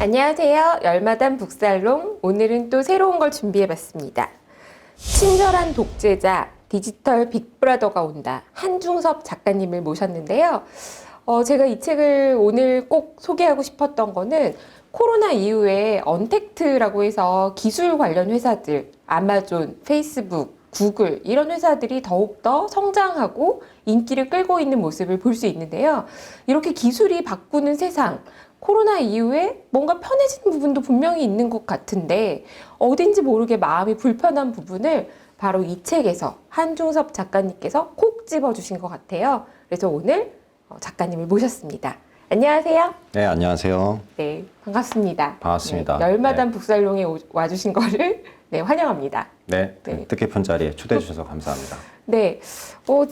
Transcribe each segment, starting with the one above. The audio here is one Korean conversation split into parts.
안녕하세요. 열마담 북살롱. 오늘은 또 새로운 걸 준비해봤습니다. 친절한 독재자, 디지털 빅브라더가 온다. 한중섭 작가님을 모셨는데요. 제가 이 책을 오늘 꼭 소개하고 싶었던 거는 코로나 이후에 언택트라고 해서 기술 관련 회사들, 아마존, 페이스북, 구글 이런 회사들이 더욱더 성장하고 인기를 끌고 있는 모습을 볼 수 있는데요. 이렇게 기술이 바꾸는 세상, 코로나 이후에 뭔가 편해진 부분도 분명히 있는 것 같은데 어딘지 모르게 마음이 불편한 부분을 바로 이 책에서 한중섭 작가님께서 콕 집어주신 것 같아요. 그래서 오늘 작가님을 모셨습니다. 안녕하세요. 네, 안녕하세요. 네, 반갑습니다. 반갑습니다. 네, 열마담 북살롱에 와주신 거를 네, 환영합니다. 네, 네. 뜻깊은 자리에 초대해 주셔서 감사합니다. 네,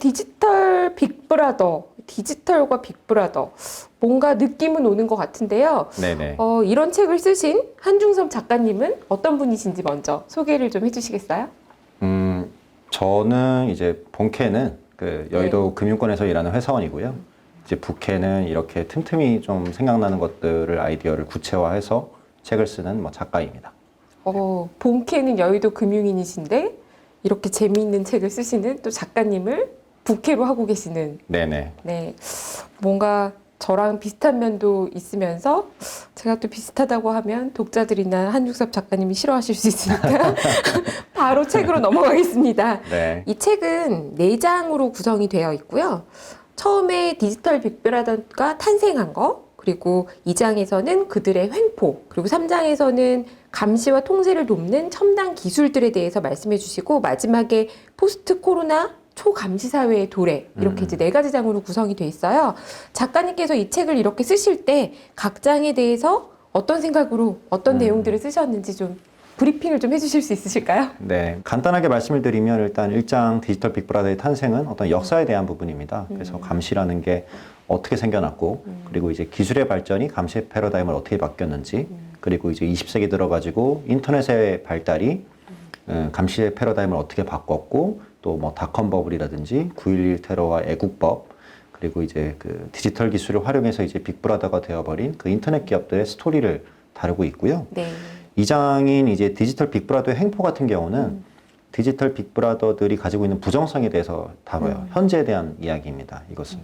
디지털 빅브라더, 디지털과 빅브라더 뭔가 느낌은 오는 것 같은데요. 네네. 이런 책을 쓰신 한중섭 작가님은 어떤 분이신지 먼저 소개를 좀 해주시겠어요? 저는 이제 본캐는 그 여의도 금융권에서 일하는 회사원이고요. 이제 부캐는 이렇게 틈틈이 좀 생각나는 것들을 아이디어를 구체화해서 책을 쓰는 작가입니다. 본캐는 여의도 금융인이신데 이렇게 재미있는 책을 쓰시는 또 작가님을 부캐로 하고 계시는. 네네. 네, 뭔가 저랑 비슷한 면도 있으면서 제가 또 비슷하다고 하면 독자들이나 한중섭 작가님이 싫어하실 수 있으니까 바로 책으로 넘어가겠습니다. 네. 이 책은 4장으로 구성이 되어 있고요. 처음에 디지털 빅브라더가 탄생한 거, 그리고 2장에서는 그들의 횡포, 그리고 3장에서는 감시와 통제를 돕는 첨단 기술들에 대해서 말씀해 주시고 마지막에 포스트 코로나 초감시 사회의 도래, 이렇게 이제 4가지 장으로 구성이 돼 있어요. 작가님께서 이 책을 이렇게 쓰실 때 각 장에 대해서 어떤 생각으로 어떤 내용들을 쓰셨는지 좀 브리핑을 좀 해주실 수 있으실까요? 네, 간단하게 말씀을 드리면 일단 1장 디지털 빅브라더의 탄생은 어떤 역사에 대한 부분입니다. 그래서 감시라는 게 어떻게 생겨났고, 그리고 이제 기술의 발전이 감시의 패러다임을 어떻게 바뀌었는지, 그리고 이제 20세기 들어가지고 인터넷의 발달이 감시의 패러다임을 어떻게 바꿨고, 또 뭐 닷컴 버블이라든지 9.11 테러와 애국법, 그리고 이제 그 디지털 기술을 활용해서 이제 빅브라더가 되어버린 그 인터넷 기업들의 스토리를 다루고 있고요. 네. 2장인 이제 디지털 빅브라더의 횡포 같은 경우는 디지털 빅브라더들이 가지고 있는 부정성에 대해서 다뤄요. 현재에 대한 이야기입니다. 이것은.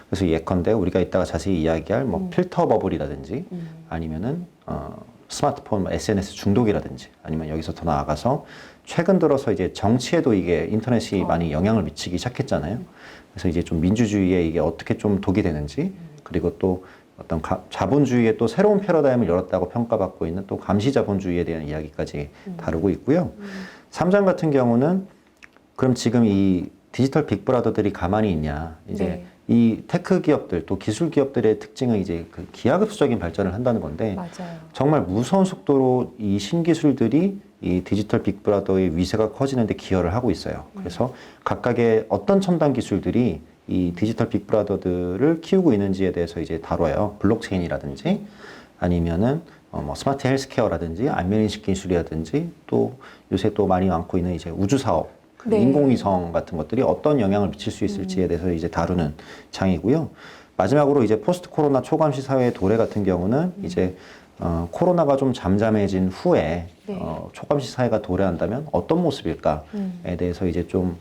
그래서 예컨대 우리가 이따가 자세히 이야기할 필터 버블이라든지 아니면은 스마트폰 SNS 중독이라든지 아니면 여기서 더 나아가서 최근 들어서 이제 정치에도 이게 인터넷이 많이 영향을 미치기 시작했잖아요. 그래서 이제 좀 민주주의에 이게 어떻게 좀 독이 되는지, 그리고 또 어떤 자본주의의 또 새로운 패러다임을 열었다고 평가받고 있는 또 감시 자본주의에 대한 이야기까지 다루고 있고요. 3장 같은 경우는 그럼 지금 이 디지털 빅브라더들이 가만히 있냐, 이제 네. 이 테크 기업들 또 기술 기업들의 특징은 이제 그 기하급수적인 발전을 한다는 건데, 맞아요. 정말 무서운 속도로 이 신기술들이 이 디지털 빅브라더의 위세가 커지는데 기여를 하고 있어요. 그래서 각각의 어떤 첨단 기술들이 이 디지털 빅브라더들을 키우고 있는지에 대해서 이제 다뤄요. 블록체인이라든지 아니면은 뭐 스마트 헬스케어라든지 안면인식 기술이라든지 또 요새 또 많이 많고 있는 이제 우주 사업, 그 네. 인공위성 같은 것들이 어떤 영향을 미칠 수 있을지에 대해서 이제 다루는 장이고요. 마지막으로 이제 포스트 코로나 초감시 사회의 도래 같은 경우는 이제 코로나가 좀 잠잠해진 후에 네. 초감시 사회가 도래한다면 어떤 모습일까에 대해서 이제 좀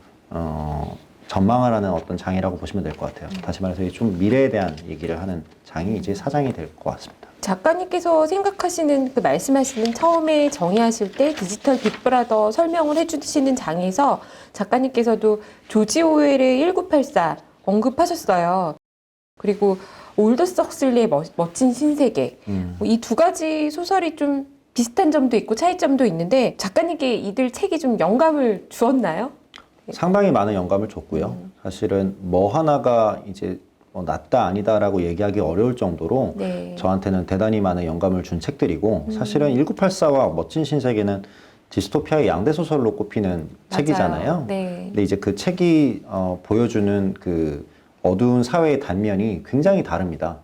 전망을 하는 어떤 장이라고 보시면 될 것 같아요. 다시 말해서 좀 미래에 대한 얘기를 하는 장이 이제 4장이 될 것 같습니다. 작가님께서 생각하시는 그 말씀하시는 처음에 정의하실 때 디지털 빅브라더 설명을 해주시는 장에서 작가님께서도 조지 오웰의 1984 언급하셨어요. 그리고 올더스 헉슬리의 멋진 신세계. 이 2가지 소설이 좀 비슷한 점도 있고 차이점도 있는데 작가님께 이들 책이 좀 영감을 주었나요? 상당히 많은 영감을 줬고요. 사실은 뭐 하나가 이제 낫다 아니다라고 얘기하기 어려울 정도로 네. 저한테는 대단히 많은 영감을 준 책들이고, 사실은 1984와 멋진 신세계는 디스토피아의 양대 소설로 꼽히는 맞아요. 책이잖아요. 네. 근데 이제 그 책이 보여주는 그 어두운 사회의 단면이 굉장히 다릅니다.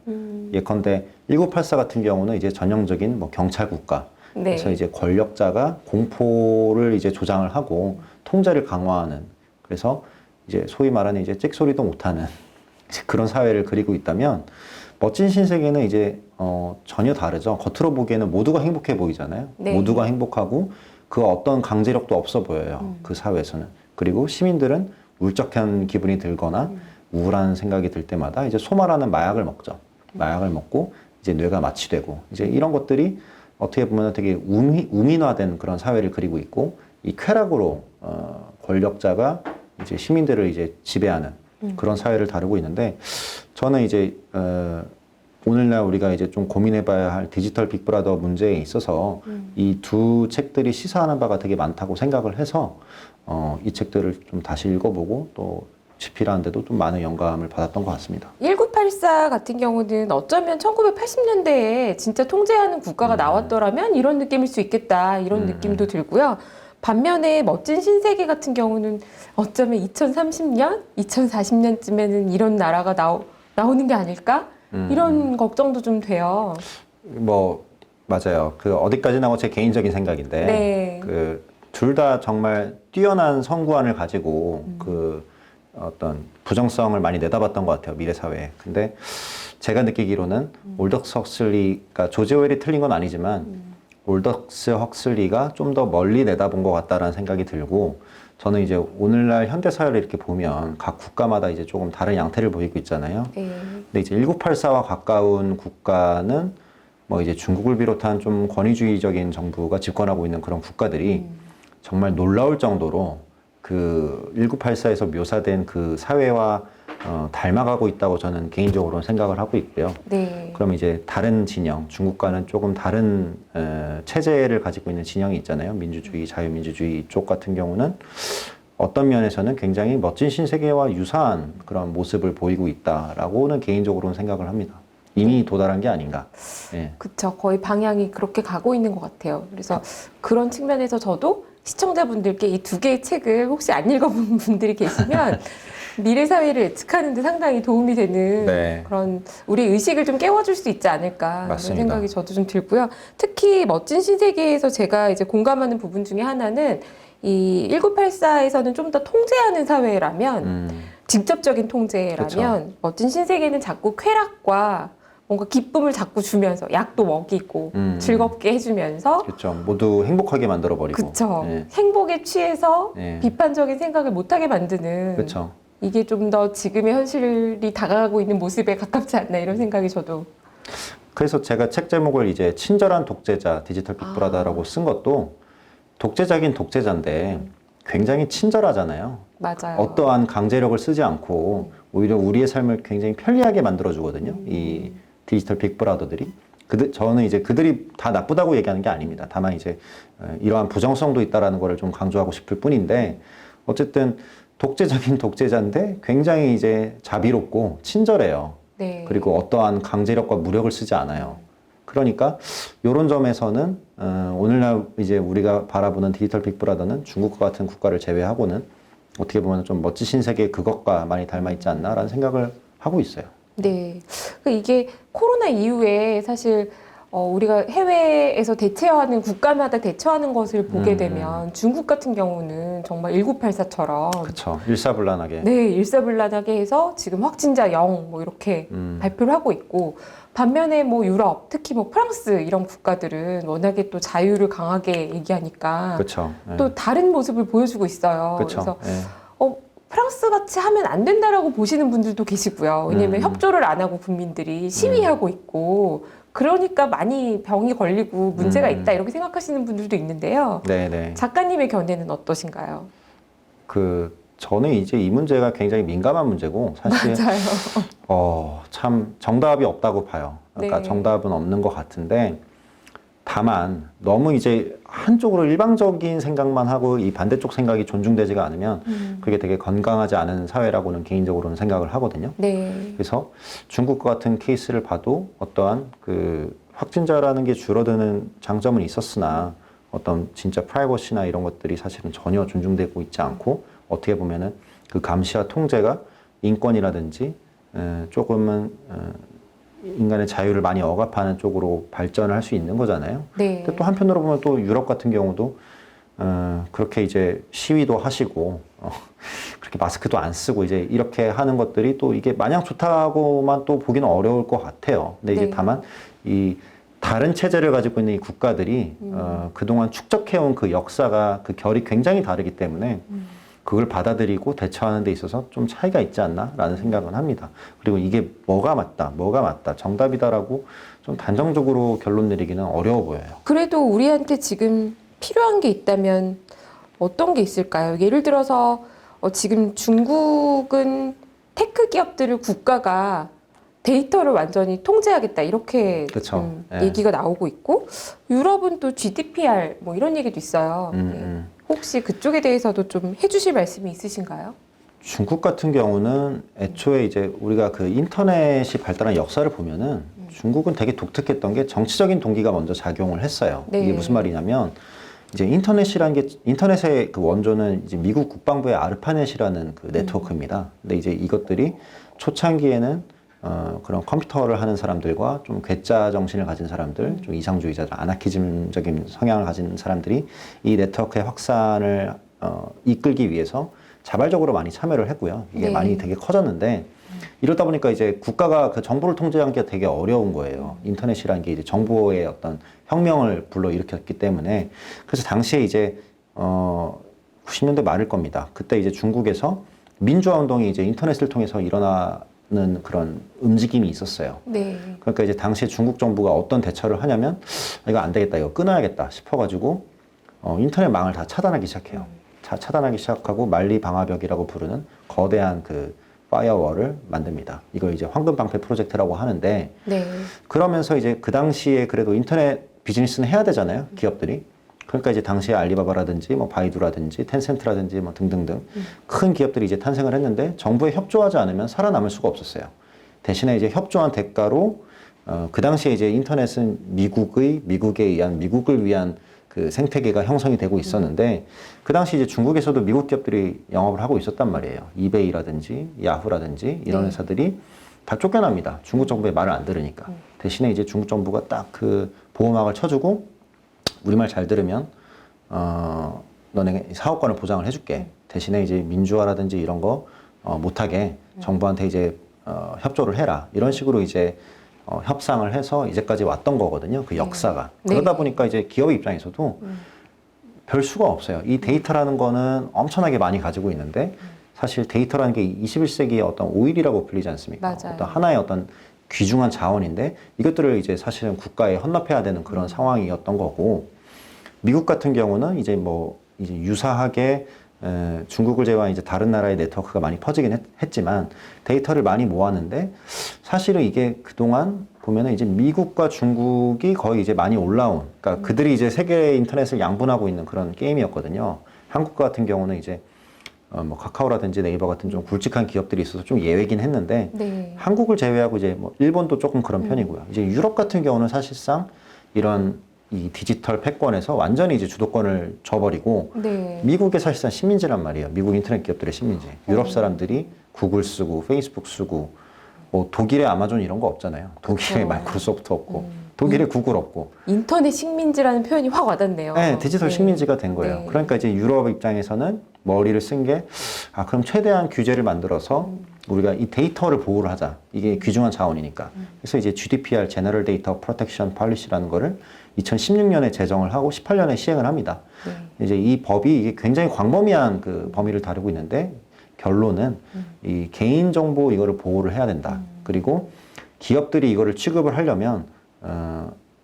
예컨대 1984 같은 경우는 이제 전형적인 뭐 경찰 국가. 네. 그래서 이제 권력자가 공포를 이제 조장을 하고 통제를 강화하는, 그래서 이제 소위 말하는 이제 찍소리도 못하는 그런 사회를 그리고 있다면, 멋진 신세계는 이제 전혀 다르죠. 겉으로 보기에는 모두가 행복해 보이잖아요. 네. 모두가 행복하고 그 어떤 강제력도 없어 보여요. 그 사회에서는. 그리고 시민들은 울적한 기분이 들거나 우울한 생각이 들 때마다 이제 소마라는 마약을 먹죠. 마약을 먹고 이제 뇌가 마취되고 이제 이런 것들이 어떻게 보면 되게 우민화된 그런 사회를 그리고 있고 이 쾌락으로 권력자가 이제 시민들을 이제 지배하는 그런 사회를 다루고 있는데 저는 이제 오늘날 우리가 이제 좀 고민해봐야 할 디지털 빅브라더 문제에 있어서 이 두 책들이 시사하는 바가 되게 많다고 생각을 해서 이 책들을 좀 다시 읽어보고 또 집필하는데도 좀 많은 영감을 받았던 것 같습니다. 1984 같은 경우는 어쩌면 1980년대에 진짜 통제하는 국가가 나왔더라면 이런 느낌일 수 있겠다 이런 느낌도 들고요. 반면에 멋진 신세계 같은 경우는 어쩌면 2030년, 2040년쯤에는 이런 나라가 나오는 게 아닐까? 이런 걱정도 좀 돼요. 뭐 맞아요. 그 어디까지나 제 개인적인 생각인데 네. 그 둘 다 정말 뛰어난 선구안을 가지고 그 어떤 부정성을 많이 내다봤던 것 같아요. 미래 사회에. 근데 제가 느끼기로는 올덕스 헉슬리가 조지 오웰이 틀린 건 아니지만 올덕스 헉슬리가 좀 더 멀리 내다본 것 같다라는 생각이 들고 저는 이제 오늘날 현대 사회를 이렇게 보면 각 국가마다 이제 조금 다른 양태를 보이고 있잖아요. 네. 근데 이제 1984와 가까운 국가는 뭐 이제 중국을 비롯한 좀 권위주의적인 정부가 집권하고 있는 그런 국가들이 정말 놀라울 정도로 그 1984에서 묘사된 그 사회와 닮아가고 있다고 저는 개인적으로는 생각을 하고 있고요. 네. 그럼 이제 다른 진영, 중국과는 조금 다른 체제를 가지고 있는 진영이 있잖아요. 민주주의, 자유민주주의 이쪽 같은 경우는 어떤 면에서는 굉장히 멋진 신세계와 유사한 그런 모습을 보이고 있다라고는 개인적으로는 생각을 합니다. 이미 도달한 게 아닌가. 예. 그쵸. 거의 방향이 그렇게 가고 있는 것 같아요. 그래서 그런 측면에서 저도 시청자분들께 이 두 개의 책을 혹시 안 읽어본 분들이 계시면 미래 사회를 예측하는 데 상당히 도움이 되는 네. 그런 우리 의식을 좀 깨워줄 수 있지 않을까 맞습니다. 그런 생각이 저도 좀 들고요. 특히 멋진 신세계에서 제가 이제 공감하는 부분 중에 하나는 이 1984에서는 좀 더 통제하는 사회라면 직접적인 통제라면 그쵸. 멋진 신세계는 자꾸 쾌락과 뭔가 기쁨을 자꾸 주면서 약도 먹이고 즐겁게 해주면서 그렇죠. 모두 행복하게 만들어 버리고. 그쵸. 예. 행복에 취해서 예. 비판적인 생각을 못하게 만드는 그렇죠. 이게 좀 더 지금의 현실이 다가가고 있는 모습에 가깝지 않나 이런 생각이 저도. 그래서 제가 책 제목을 이제 친절한 독재자 디지털 빅브라더라고 쓴 것도 독재자긴 독재자인데 굉장히 친절하잖아요. 맞아요. 어떠한 강제력을 쓰지 않고 오히려 우리의 삶을 굉장히 편리하게 만들어 주거든요. 이 디지털 빅브라더들이. 저는 이제 그들이 다 나쁘다고 얘기하는 게 아닙니다. 다만 이제 이러한 부정성도 있다라는 거를 좀 강조하고 싶을 뿐인데 어쨌든 독재적인 독재자인데 굉장히 이제 자비롭고 친절해요. 네. 그리고 어떠한 강제력과 무력을 쓰지 않아요. 그러니까 이런 점에서는 오늘날 이제 우리가 바라보는 디지털 빅브라더는 중국과 같은 국가를 제외하고는 어떻게 보면 좀 멋지신 세계 그것과 많이 닮아 있지 않나라는 생각을 하고 있어요. 네. 이게 코로나 이후에 사실 우리가 해외에서 대처하는 국가마다 대처하는 것을 보게 되면 중국 같은 경우는 정말 1984처럼 그렇죠. 일사불란하게. 네, 일사불란하게 해서 지금 확진자 0 뭐 이렇게 발표를 하고 있고 반면에 뭐 유럽, 특히 뭐 프랑스 이런 국가들은 워낙에 또 자유를 강하게 얘기하니까 그렇죠. 예. 또 다른 모습을 보여주고 있어요. 그렇죠. 그래서 프랑스 같이 하면 안 된다라고 보시는 분들도 계시고요. 왜냐면 협조를 안 하고 국민들이 시위하고 있고 그러니까 많이 병이 걸리고 문제가 있다 이렇게 생각하시는 분들도 있는데요. 네네. 작가님의 견해는 어떠신가요? 저는 이제 이 문제가 굉장히 민감한 문제고 사실 맞아요. 참 정답이 없다고 봐요. 그러니까 네. 정답은 없는 것 같은데 다만 너무 이제 한쪽으로 일방적인 생각만 하고 이 반대쪽 생각이 존중되지가 않으면 그게 되게 건강하지 않은 사회라고는 개인적으로는 생각을 하거든요. 네. 그래서 중국과 같은 케이스를 봐도 어떠한 그 확진자라는 게 줄어드는 장점은 있었으나 어떤 진짜 프라이버시나 이런 것들이 사실은 전혀 존중되고 있지 않고 어떻게 보면은 그 감시와 통제가 인권이라든지 조금은 인간의 자유를 많이 억압하는 쪽으로 발전을 할 수 있는 거잖아요. 네. 근데 또 한편으로 보면 또 유럽 같은 경우도 그렇게 이제 시위도 하시고 그렇게 마스크도 안 쓰고 이제 이렇게 하는 것들이 또 이게 마냥 좋다고만 또 보기는 어려울 것 같아요. 근데 이제 네. 다만 이 다른 체제를 가지고 있는 이 국가들이 그동안 축적해온 그 역사가 그 결이 굉장히 다르기 때문에 그걸 받아들이고 대처하는 데 있어서 좀 차이가 있지 않나라는 생각은 합니다. 그리고 이게 뭐가 맞다, 정답이다라고 좀 단정적으로 결론 내리기는 어려워 보여요. 그래도 우리한테 지금 필요한 게 있다면 어떤 게 있을까요? 예를 들어서 지금 중국은 테크 기업들을 국가가 데이터를 완전히 통제하겠다 이렇게 그쵸. 예. 얘기가 나오고 있고 유럽은 또 GDPR 뭐 이런 얘기도 있어요. 네. 혹시 그쪽에 대해서도 좀 해주실 말씀이 있으신가요? 중국 같은 경우는 애초에 이제 우리가 그 인터넷이 발달한 역사를 보면은 중국은 되게 독특했던 게 정치적인 동기가 먼저 작용을 했어요. 네. 이게 무슨 말이냐면 이제 인터넷이라는 게 인터넷의 그 원조는 이제 미국 국방부의 아르파넷이라는 그 네트워크입니다. 근데 이제 이것들이 초창기에는 그런 컴퓨터를 하는 사람들과 좀 괴짜 정신을 가진 사람들, 좀 이상주의자들, 아나키즘적인 성향을 가진 사람들이 이 네트워크의 확산을 이끌기 위해서 자발적으로 많이 참여를 했고요. 이게 네. 많이 되게 커졌는데 이러다 보니까 이제 국가가 그 정보를 통제하기가 되게 어려운 거예요. 인터넷이라는 게 이제 정보의 어떤 혁명을 불러일으켰기 때문에 그래서 당시에 이제 90년대 말일 겁니다. 그때 이제 중국에서 민주화 운동이 이제 인터넷을 통해서 일어나는 그런 움직임이 있었어요. 네. 그러니까 이제 당시에 중국 정부가 어떤 대처를 하냐면 이거 안 되겠다, 이거 끊어야겠다 싶어가지고 인터넷 망을 다 차단하기 시작해요. 차단하기 시작하고 만리 방화벽이라고 부르는 거대한 그 파이어월을 만듭니다. 이걸 이제 황금방패 프로젝트라고 하는데 네. 그러면서 이제 그 당시에 그래도 인터넷 비즈니스는 해야 되잖아요, 기업들이. 그러니까 이제 당시에 알리바바라든지 뭐 바이두라든지 텐센트라든지 뭐 등등등 큰 기업들이 이제 탄생을 했는데 정부에 협조하지 않으면 살아남을 수가 없었어요. 대신에 이제 협조한 대가로 그 당시에 이제 인터넷은 미국에 의한 미국을 위한 그 생태계가 형성이 되고 있었는데 그 당시 이제 중국에서도 미국 기업들이 영업을 하고 있었단 말이에요. 이베이라든지 야후라든지 이런 네. 회사들이 다 쫓겨납니다. 중국 정부의 말을 안 들으니까. 대신에 이제 중국 정부가 딱 그 보호막을 쳐주고 우리 말 잘 들으면 너네 사업권을 보장을 해줄게. 대신에 이제 민주화라든지 이런 거 못하게 정부한테 이제 협조를 해라. 이런 식으로 이제 협상을 해서 이제까지 왔던 거거든요. 그 역사가. 네. 그러다 보니까 이제 기업 입장에서도 별 수가 없어요. 이 데이터라는 거는 엄청나게 많이 가지고 있는데 사실 데이터라는 게 21세기의 어떤 오일이라고 불리지 않습니까? 맞아요. 어떤 하나의 어떤 귀중한 자원인데 이것들을 이제 사실은 국가에 헌납해야 되는 그런 상황이었던 거고 미국 같은 경우는 이제 뭐 이제 유사하게 중국을 제외한 이제 다른 나라의 네트워크가 많이 퍼지긴 했지만 데이터를 많이 모았는데 사실은 이게 그동안 보면은 이제 미국과 중국이 거의 이제 많이 올라온 그러니까 그들이 이제 세계의 인터넷을 양분하고 있는 그런 게임이었거든요. 한국 같은 경우는 이제 뭐 카카오라든지 네이버 같은 좀 굵직한 기업들이 있어서 좀 예외긴 했는데 네. 한국을 제외하고 이제 뭐 일본도 조금 그런 편이고요. 이제 유럽 같은 경우는 사실상 이런 이 디지털 패권에서 완전히 이제 주도권을 줘버리고 네. 미국의 사실상 식민지란 말이에요. 미국 인터넷 기업들의 식민지. 유럽 사람들이 구글 쓰고 페이스북 쓰고 뭐 독일의 아마존 이런 거 없잖아요. 독일의 그쵸. 마이크로소프트 없고 독일의 구글 없고. 인터넷 식민지라는 표현이 확 와닿네요. 네, 디지털 네. 식민지가 된 거예요. 네. 그러니까 이제 유럽 입장에서는 머리를 쓴 게 그럼 최대한 규제를 만들어서 우리가 이 데이터를 보호를 하자. 이게 귀중한 자원이니까. 그래서 이제 GDPR, General Data Protection Policy라는 거를 2016년에 제정을 하고 18년에 시행을 합니다. 네. 이제 이 법이 이게 굉장히 광범위한 그 범위를 다루고 있는데 결론은 이 개인정보 이거를 보호를 해야 된다. 그리고 기업들이 이거를 취급을 하려면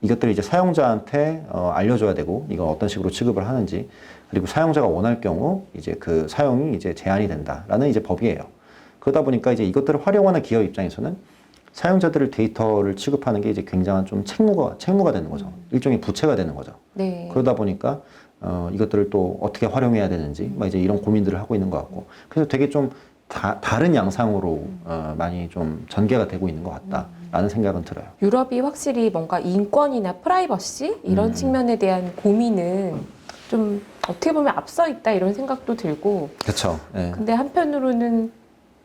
이것들을 이제 사용자한테 알려줘야 되고 이거 어떤 식으로 취급을 하는지 그리고 사용자가 원할 경우 이제 그 사용이 이제 제한이 된다라는 이제 법이에요. 그러다 보니까 이제 이것들을 활용하는 기업 입장에서는 사용자들을 데이터를 취급하는 게 이제 굉장한 좀 책무가 되는 거죠. 일종의 부채가 되는 거죠. 네. 그러다 보니까 이것들을 또 어떻게 활용해야 되는지 막 이제 이런 고민들을 하고 있는 것 같고 그래서 되게 좀 다른 양상으로 많이 좀 전개가 되고 있는 것 같다라는 생각은 들어요. 유럽이 확실히 뭔가 인권이나 프라이버시 이런 측면에 대한 고민은 좀 어떻게 보면 앞서 있다 이런 생각도 들고 그렇죠. 네. 근데 한편으로는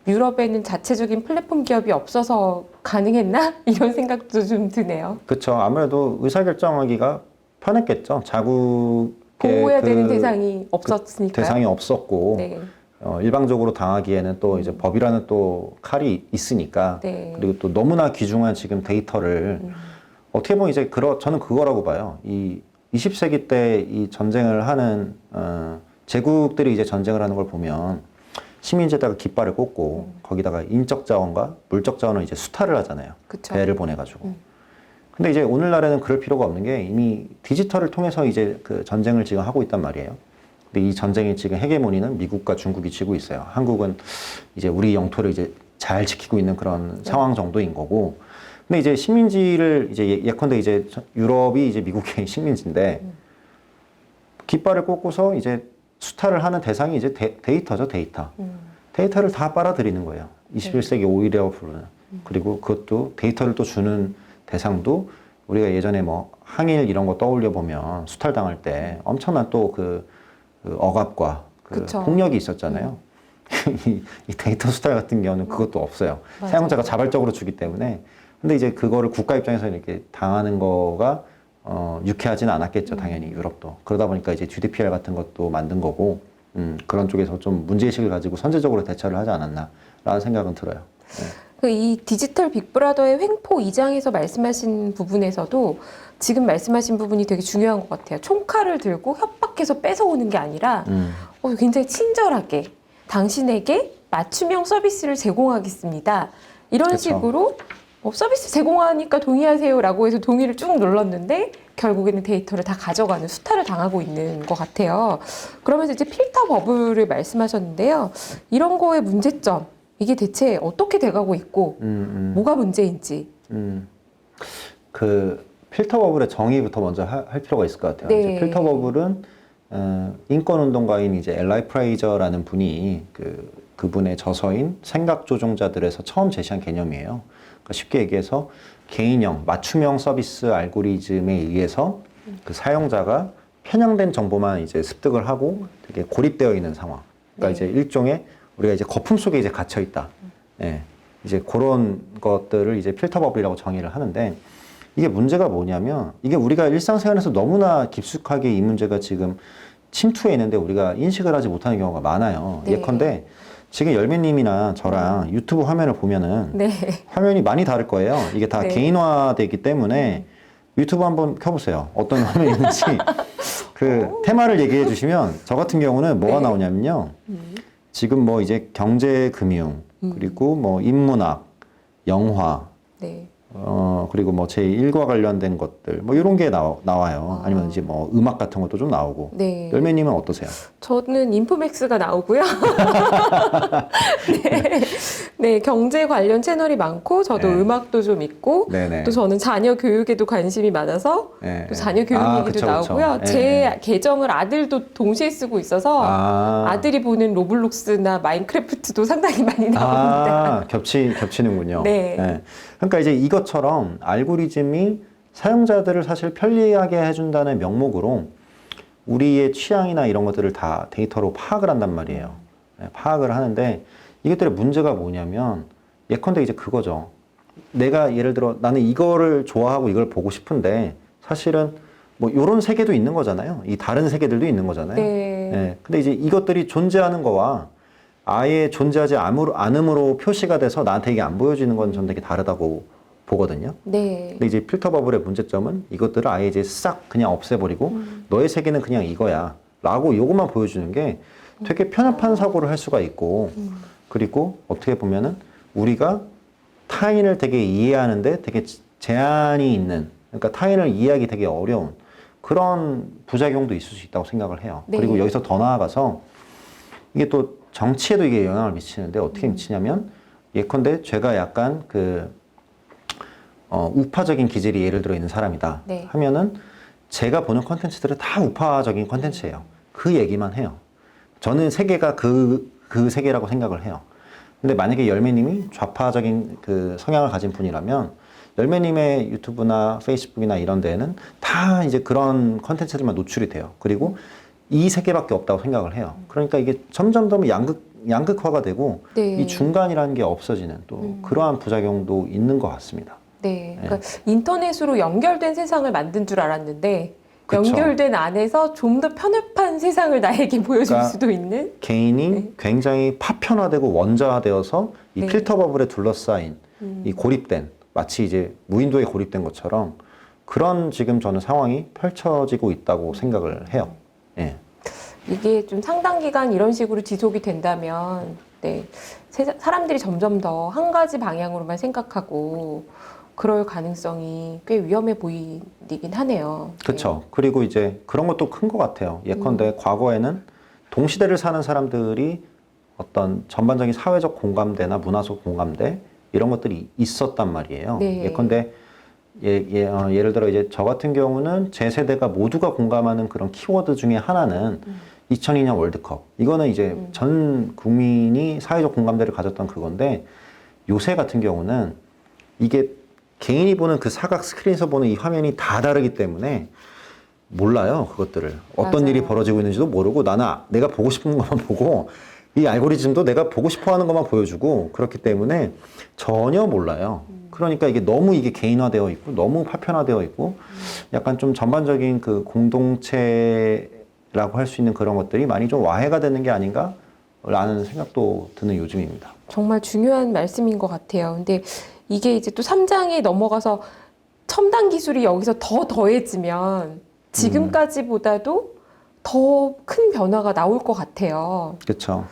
유럽에는 자체적인 플랫폼 기업이 없어서 가능했나? 이런 생각도 좀 드네요. 그렇죠. 아무래도 의사결정하기가 편했겠죠. 자국의 보호해야 되는 대상이 없었으니까요. 대상이 없었고 네. 일방적으로 당하기에는 또 이제 법이라는 또 칼이 있으니까 네. 그리고 또 너무나 귀중한 지금 데이터를 어떻게 보면 이제 저는 그거라고 봐요. 이 20세기 때 이 전쟁을 하는 제국들이 이제 전쟁을 하는 걸 보면 식민지에다가 깃발을 꽂고 거기다가 인적 자원과 물적 자원을 이제 수탈을 하잖아요. 그쵸. 배를 보내가지고. 근데 이제 오늘날에는 그럴 필요가 없는 게 이미 디지털을 통해서 이제 그 전쟁을 지금 하고 있단 말이에요. 근데 이 전쟁의 지금 헤게모니는 미국과 중국이 쥐고 있어요. 한국은 이제 우리 영토를 이제 잘 지키고 있는 그런 상황 정도인 거고. 근데 이제 식민지를 이제 예컨대 이제 유럽이 이제 미국의 식민지인데 깃발을 꽂고서 이제 수탈을 하는 대상이 이제 데이터죠, 데이터. 데이터를 다 빨아들이는 거예요. 21세기 오일이라고 부르는. 그리고 그것도 데이터를 또 주는 대상도 우리가 예전에 뭐 항일 이런 거 떠올려 보면 수탈당할 때 엄청난 또 그 억압과 그 그쵸. 폭력이 있었잖아요. 이 데이터 수탈 같은 경우는 그것도 없어요. 맞아요. 사용자가 자발적으로 주기 때문에. 근데 이제 그거를 국가 입장에서 이렇게 당하는 거가 유쾌하지는 않았겠죠, 당연히 유럽도. 그러다 보니까 이제 GDPR 같은 것도 만든 거고, 그런 쪽에서 좀 문제의식을 가지고 선제적으로 대처를 하지 않았나라는 생각은 들어요. 네. 이 디지털 빅브라더의 횡포 2장에서 말씀하신 부분에서도 지금 말씀하신 부분이 되게 중요한 것 같아요. 총칼을 들고 협박해서 뺏어오는 게 아니라 굉장히 친절하게 당신에게 맞춤형 서비스를 제공하겠습니다. 이런 그쵸. 식으로 서비스 제공하니까 동의하세요라고 해서 동의를 쭉 눌렀는데 결국에는 데이터를 다 가져가는 수탈을 당하고 있는 것 같아요. 그러면서 이제 필터 버블을 말씀하셨는데요. 이런 거의 문제점, 이게 대체 어떻게 돼가고 있고 뭐가 문제인지. 그 필터 버블의 정의부터 먼저 할 필요가 있을 것 같아요. 네. 이제 필터 버블은 인권 운동가인 이제 엘라이 프라이저라는 분이 그분의 저서인 생각 조종자들에서 처음 제시한 개념이에요. 그러니까 쉽게 얘기해서 개인형, 맞춤형 서비스 알고리즘에 의해서 그 사용자가 편향된 정보만 이제 습득을 하고 되게 고립되어 있는 상황. 그러니까 네. 이제 일종의 우리가 이제 거품 속에 이제 갇혀 있다. 예. 이제 그런 것들을 이제 필터 버블이라고 정의를 하는데 이게 문제가 뭐냐면 이게 우리가 일상생활에서 너무나 깊숙하게 이 문제가 지금 침투해 있는데 우리가 인식을 하지 못하는 경우가 많아요. 네. 예컨대 지금 열매님이나 저랑 유튜브 화면을 보면은 네. 화면이 많이 다를 거예요. 이게 다 네. 개인화되기 때문에 유튜브 한번 켜보세요. 어떤 화면이 있는지 그 테마를 얘기해 주시면 저 같은 경우는 뭐가 네. 나오냐면요. 지금 뭐 이제 경제, 금융, 그리고 뭐 인문학, 영화, 네. 그리고 뭐 제 일과 관련된 것들, 뭐 이런 게 나와요. 아니면 이제 뭐 음악 같은 것도 좀 나오고. 네. 열매님은 어떠세요? 저는 인포맥스가 나오고요. 네. 네, 경제 관련 채널이 많고, 저도 네. 음악도 좀 있고, 네네. 또 저는 자녀 교육에도 관심이 많아서, 네. 또 자녀 교육 얘기도 그쵸, 나오고요. 그쵸. 제 네. 계정을 아들도 동시에 쓰고 있어서, 아들이 보는 로블록스나 마인크래프트도 상당히 많이 나옵니다. 겹치는군요. 네. 그러니까 이제 이것처럼 알고리즘이 사용자들을 사실 편리하게 해준다는 명목으로 우리의 취향이나 이런 것들을 다 데이터로 파악을 한단 말이에요. 네, 파악을 하는데 이것들의 문제가 뭐냐면 예컨대 이제 그거죠. 내가 예를 들어 나는 이거를 좋아하고 이걸 보고 싶은데 사실은 뭐 이런 세계도 있는 거잖아요. 이 다른 세계들도 있는 거잖아요. 네. 네, 근데 이제 이것들이 존재하는 거와 아예 존재하지 않음으로 표시가 돼서 나한테 이게 안 보여지는 건 전 되게 다르다고 보거든요. 네. 근데 이제 필터 버블의 문제점은 이것들을 아예 이제 싹 그냥 없애버리고 너의 세계는 그냥 이거야 라고 이것만 보여주는 게 되게 편협한 사고를 할 수가 있고 그리고 어떻게 보면은 우리가 타인을 되게 이해하는데 되게 제한이 있는 그러니까 타인을 이해하기 되게 어려운 그런 부작용도 있을 수 있다고 생각을 해요. 네. 그리고 여기서 더 나아가서 이게 또 정치에도 이게 영향을 미치는데 어떻게 미치냐면 예컨대 제가 약간 우파적인 기질이 예를 들어 있는 사람이다 네. 하면은 제가 보는 컨텐츠들은 다 우파적인 컨텐츠예요. 그 얘기만 해요. 저는 세계가 그 세계라고 생각을 해요. 근데 만약에 열매님이 좌파적인 그 성향을 가진 분이라면 열매님의 유튜브나 페이스북이나 이런 데에는 다 이제 그런 컨텐츠들만 노출이 돼요. 그리고 이 세계밖에 없다고 생각을 해요. 그러니까 이게 점점 더 양극화가 되고 네. 이 중간이라는 게 없어지는 또 그러한 부작용도 있는 것 같습니다. 네. 그러니까 인터넷으로 연결된 세상을 만든 줄 알았는데 그쵸. 연결된 안에서 좀 더 편협한 세상을 나에게 보여줄 그러니까 수도 있는. 개인이 네. 굉장히 파편화되고 원자화되어서 이 네. 필터 버블에 둘러싸인 이 고립된 마치 이제 무인도에 고립된 것처럼 그런 지금 저는 상황이 펼쳐지고 있다고 생각을 해요. 예. 이게 좀 상당 기간 이런 식으로 지속이 된다면 네, 사람들이 점점 더 한 가지 방향으로만 생각하고 그럴 가능성이 꽤 위험해 보이긴 하네요. 그렇죠. 그리고 이제 그런 것도 큰 것 같아요. 예컨대 과거에는 동시대를 사는 사람들이 어떤 전반적인 사회적 공감대나 문화적 공감대 이런 것들이 있었단 말이에요. 네. 예컨대 예를 들어 이제 저 같은 경우는 제 세대가 모두가 공감하는 그런 키워드 중에 하나는 2002년 월드컵. 이거는 이제 전 국민이 사회적 공감대를 가졌던 그건데 요새 같은 경우는 이게 개인이 보는 그 사각 스크린에서 보는 이 화면이 다 다르기 때문에 몰라요, 그것들을. 어떤 맞아요. 일이 벌어지고 있는지도 모르고 나는 내가 보고 싶은 것만 보고 이 알고리즘도 내가 보고 싶어 하는 것만 보여주고 그렇기 때문에 전혀 몰라요. 그러니까 이게 너무 이게 개인화되어 있고 너무 파편화되어 있고 약간 좀 전반적인 그 공동체라고 할 수 있는 그런 것들이 많이 좀 와해가 되는 게 아닌가? 라는 생각도 드는 요즘입니다. 정말 중요한 말씀인 것 같아요. 근데 이게 이제 또 3장에 넘어가서 첨단 기술이 여기서 더 더해지면 지금까지보다도 더 큰 변화가 나올 것 같아요. 그렇죠.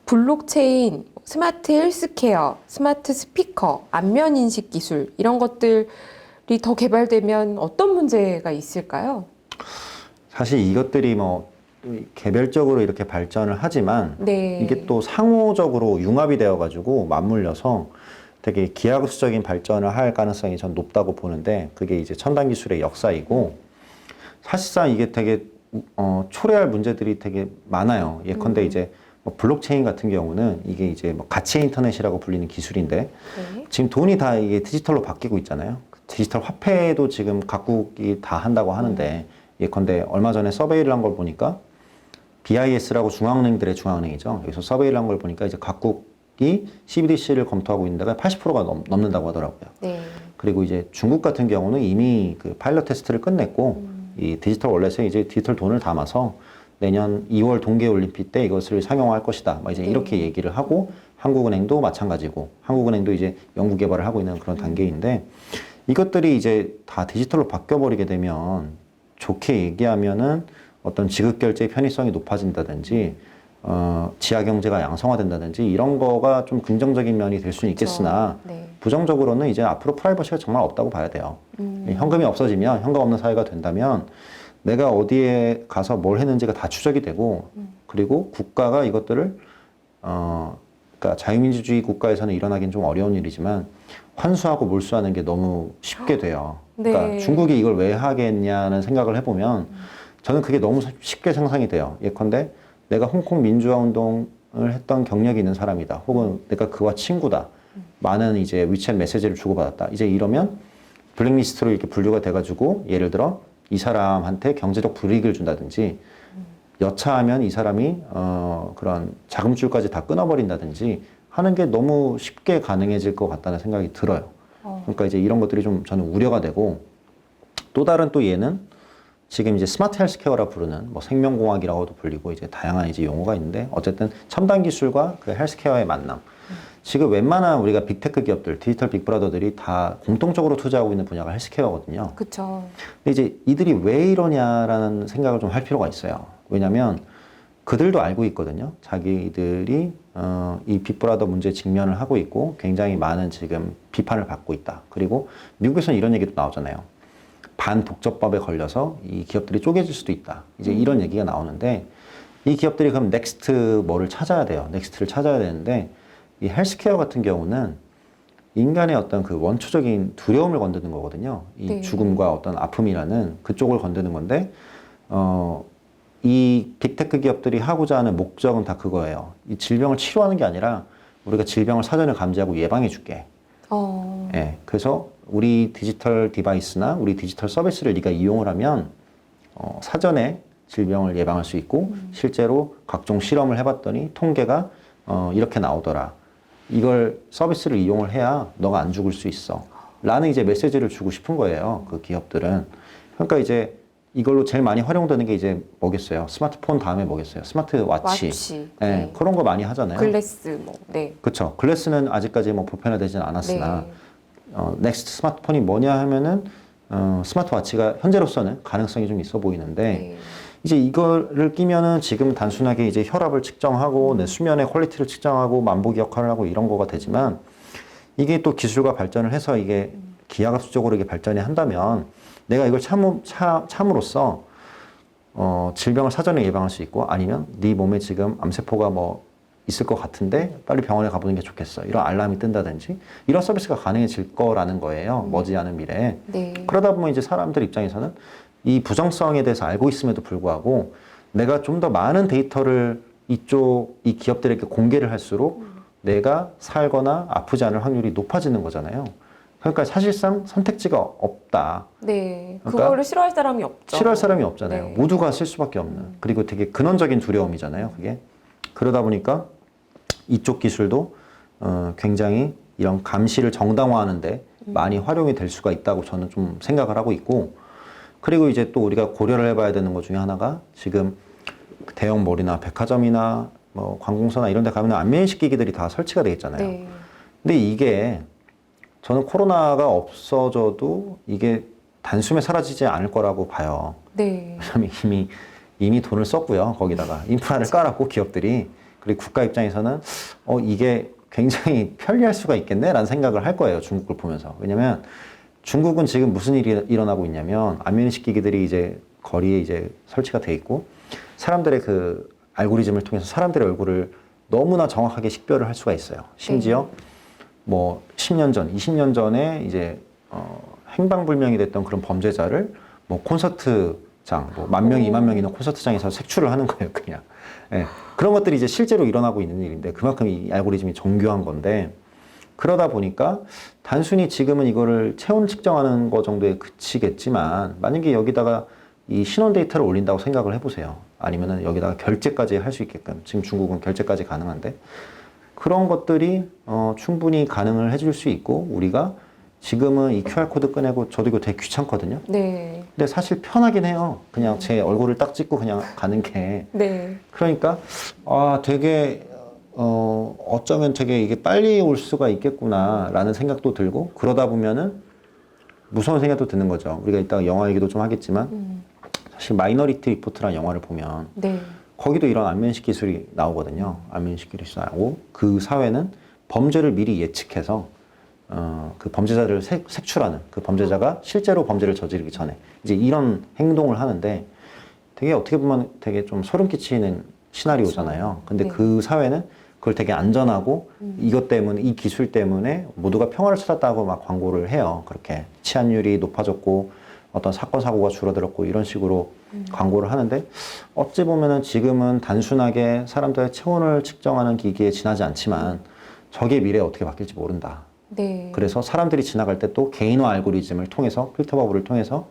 블록체인, 스마트 헬스케어, 스마트 스피커, 안면 인식 기술 이런 것들이 더 개발되면 어떤 문제가 있을까요? 사실 이것들이 뭐 개별적으로 이렇게 발전을 하지만 네. 이게 또 상호적으로 융합이 되어가지고 맞물려서 되게 기하급수적인 발전을 할 가능성이 전 높다고 보는데 그게 이제 첨단 기술의 역사이고 사실상 이게 되게 초래할 문제들이 되게 많아요. 예컨대 이제 뭐 블록체인 같은 경우는 이게 이제 뭐 가치의 인터넷이라고 불리는 기술인데 네. 지금 돈이 다 이게 디지털로 바뀌고 있잖아요. 디지털 화폐도 지금 각국이 다 한다고 하는데 예컨대 얼마 전에 서베이를 한 걸 보니까 BIS라고 중앙은행들의 중앙은행이죠. 여기서 서베이를 한 걸 보니까 이제 각국이 CBDC를 검토하고 있는 데가 80%가 넘는다고 하더라고요. 네. 그리고 이제 중국 같은 경우는 이미 그 파일럿 테스트를 끝냈고 이 디지털 월렛에 이제 디지털 돈을 담아서 내년 2월 동계올림픽 때 이것을 상용화할 것이다. 막 이제 이렇게 얘기를 하고 한국은행도 마찬가지고 한국은행도 이제 연구 개발을 하고 있는 그런 단계인데 이것들이 이제 다 디지털로 바뀌어버리게 되면 좋게 얘기하면은 어떤 지급결제의 편의성이 높아진다든지 지하 경제가 양성화된다든지 이런 거가 좀 긍정적인 면이 될 수는 있겠으나 네. 부정적으로는 이제 앞으로 프라이버시가 정말 없다고 봐야 돼요. 현금이 없어지면 현금 없는 사회가 된다면 내가 어디에 가서 뭘 했는지가 다 추적이 되고 그리고 국가가 이것들을 그러니까 자유민주주의 국가에서는 일어나긴 좀 어려운 일이지만 환수하고 몰수하는 게 너무 쉽게 돼요. 그러니까 네. 중국이 이걸 왜 하겠냐는 생각을 해보면 저는 그게 너무 쉽게 상상이 돼요. 예컨대 내가 홍콩 민주화 운동을 했던 경력이 있는 사람이다. 혹은 내가 그와 친구다. 많은 이제 위챗 메시지를 주고받았다. 이제 이러면 블랙리스트로 이렇게 분류가 돼가지고 예를 들어 이 사람한테 경제적 불이익을 준다든지 여차하면 이 사람이 그런 자금줄까지 다 끊어버린다든지 하는 게 너무 쉽게 가능해질 것 같다는 생각이 들어요. 그러니까 이제 이런 것들이 좀 저는 우려가 되고 또 다른 또 얘는 지금 이제 스마트 헬스케어라 부르는 뭐 생명공학이라고도 불리고 이제 다양한 이제 용어가 있는데 어쨌든 첨단 기술과 그 헬스케어의 만남. 지금 웬만한 우리가 빅테크 기업들, 디지털 빅브라더들이 다 공통적으로 투자하고 있는 분야가 헬스케어거든요. 그렇죠. 근데 이제 이들이 왜 이러냐라는 생각을 좀 할 필요가 있어요. 왜냐하면 그들도 알고 있거든요. 자기들이 이 빅브라더 문제에 직면을 하고 있고 굉장히 많은 지금 비판을 받고 있다. 그리고 미국에서는 이런 얘기도 나오잖아요. 반독점법에 걸려서 이 기업들이 쪼개질 수도 있다. 이제 이런 얘기가 나오는데 이 기업들이 그럼 넥스트 뭐를 찾아야 돼요. 넥스트를 찾아야 되는데 이 헬스케어 같은 경우는 인간의 어떤 그 원초적인 두려움을 건드는 거거든요. 이 네. 죽음과 어떤 아픔이라는 그쪽을 건드는 건데, 이 빅테크 기업들이 하고자 하는 목적은 다 그거예요. 이 질병을 치료하는 게 아니라 우리가 질병을 사전에 감지하고 예방해 줄게. 예, 그래서 우리 디지털 디바이스나 우리 디지털 서비스를 네가 이용을 하면 사전에 질병을 예방할 수 있고 실제로 각종 실험을 해봤더니 통계가 이렇게 나오더라. 이걸 서비스를 이용을 해야 너가 안 죽을 수 있어. 라는 이제 메시지를 주고 싶은 거예요. 그 기업들은. 그러니까 이제 이걸로 제일 많이 활용되는 게 이제 뭐겠어요? 스마트폰 다음에 뭐겠어요? 스마트워치. 와치. 네, 네. 그런 거 많이 하잖아요. 글래스 뭐. 네. 그렇죠. 글래스는 아직까지 뭐 보편화되지는 않았으나 네. 넥스트 스마트폰이 뭐냐 하면은 스마트워치가 현재로서는 가능성이 좀 있어 보이는데 네. 이제 이거를 끼면은 지금 단순하게 이제 혈압을 측정하고 내 수면의 퀄리티를 측정하고 만보기 역할을 하고 이런 거가 되지만 이게 또 기술과 발전을 해서 이게 기하급수적으로 이게 발전이 한다면 내가 이걸 참으로써 질병을 사전에 예방할 수 있고 아니면 네 몸에 지금 암세포가 뭐 있을 것 같은데 빨리 병원에 가보는 게 좋겠어. 이런 알람이 뜬다든지 이런 서비스가 가능해질 거라는 거예요. 머지않은 미래에. 네. 그러다 보면 이제 사람들 입장에서는 이 부정성에 대해서 알고 있음에도 불구하고 내가 좀 더 많은 데이터를 이 기업들에게 공개를 할수록 내가 살거나 아프지 않을 확률이 높아지는 거잖아요. 그러니까 사실상 선택지가 없다. 네. 그러니까 그거를 싫어할 사람이 없죠. 싫어할 사람이 없잖아요. 네. 모두가 쓸 수밖에 없는. 그리고 되게 근원적인 두려움이잖아요. 그게. 그러다 보니까 이쪽 기술도 굉장히 이런 감시를 정당화하는데 많이 활용이 될 수가 있다고 저는 좀 생각을 하고 있고 그리고 이제 또 우리가 고려를 해봐야 되는 것 중에 하나가 지금 대형 몰이나 백화점이나 뭐 관공서나 이런 데 가면 안면인식 기기들이 다 설치가 되어 있잖아요. 네. 근데 이게 저는 코로나가 없어져도 이게 단숨에 사라지지 않을 거라고 봐요. 네. 왜냐면 이미 돈을 썼고요. 거기다가 인프라를 깔았고 기업들이 그리고 국가 입장에서는 이게 굉장히 편리할 수가 있겠네 라는 생각을 할 거예요. 중국을 보면서. 왜냐면 중국은 지금 무슨 일이 일어나고 있냐면 안면인식 기기들이 이제 거리에 이제 설치가 돼 있고 사람들의 그 알고리즘을 통해서 사람들의 얼굴을 너무나 정확하게 식별을 할 수가 있어요. 심지어 뭐 10년 전, 20년 전에 이제 행방불명이 됐던 그런 범죄자를 뭐 콘서트장, 뭐 10,000명, 20,000명 있는 콘서트장에서 색출을 하는 거예요, 그냥. 예. 그런 것들이 이제 실제로 일어나고 있는 일인데 그만큼 이 알고리즘이 정교한 건데 그러다 보니까 단순히 지금은 이거를 체온 측정하는 거 정도에 그치겠지만 만약에 여기다가 이 신원 데이터를 올린다고 생각을 해보세요. 아니면은 여기다가 결제까지 할 수 있게끔 지금 중국은 결제까지 가능한데 그런 것들이 충분히 가능을 해줄 수 있고 우리가 지금은 이 QR코드 꺼내고 저도 이거 되게 귀찮거든요. 네. 근데 사실 편하긴 해요. 그냥 제 얼굴을 딱 찍고 그냥 가는 게. 네. 그러니까 되게 어쩌면 되게 이게 빨리 올 수가 있겠구나라는 생각도 들고 그러다 보면은 무서운 생각도 드는 거죠. 우리가 이따가 영화 얘기도 좀 하겠지만 사실 마이너리티 리포트라는 영화를 보면 네. 거기도 이런 안면식 기술이 나오거든요. 안면식 기술이 나오고 그 사회는 범죄를 미리 예측해서 그 범죄자를 색출하는 그 범죄자가 실제로 범죄를 저지르기 전에 이제 이런 행동을 하는데 되게 어떻게 보면 되게 좀 소름 끼치는 시나리오잖아요. 근데 네. 그 사회는 그걸 되게 안전하고 이것 때문에 이 기술 때문에 모두가 평화를 찾았다고 막 광고를 해요. 그렇게 치안율이 높아졌고 어떤 사건 사고가 줄어들었고 이런 식으로 광고를 하는데 어찌 보면은 지금은 단순하게 사람들의 체온을 측정하는 기기에 지나지 않지만 저게 미래에 어떻게 바뀔지 모른다. 네. 그래서 사람들이 지나갈 때 또 개인화 알고리즘을 통해서 필터 버블을 통해서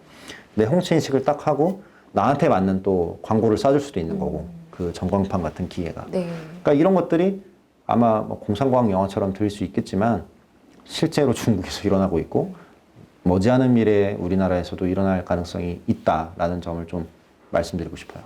내 홍채 인식을 딱 하고 나한테 맞는 또 광고를 쏴줄 수도 있는 거고 그 전광판 같은 기계가. 네. 그러니까 이런 것들이 아마 뭐 공상과학 영화처럼 들릴 수 있겠지만 실제로 중국에서 일어나고 있고 머지않은 미래에 우리나라에서도 일어날 가능성이 있다라는 점을 좀 말씀드리고 싶어요.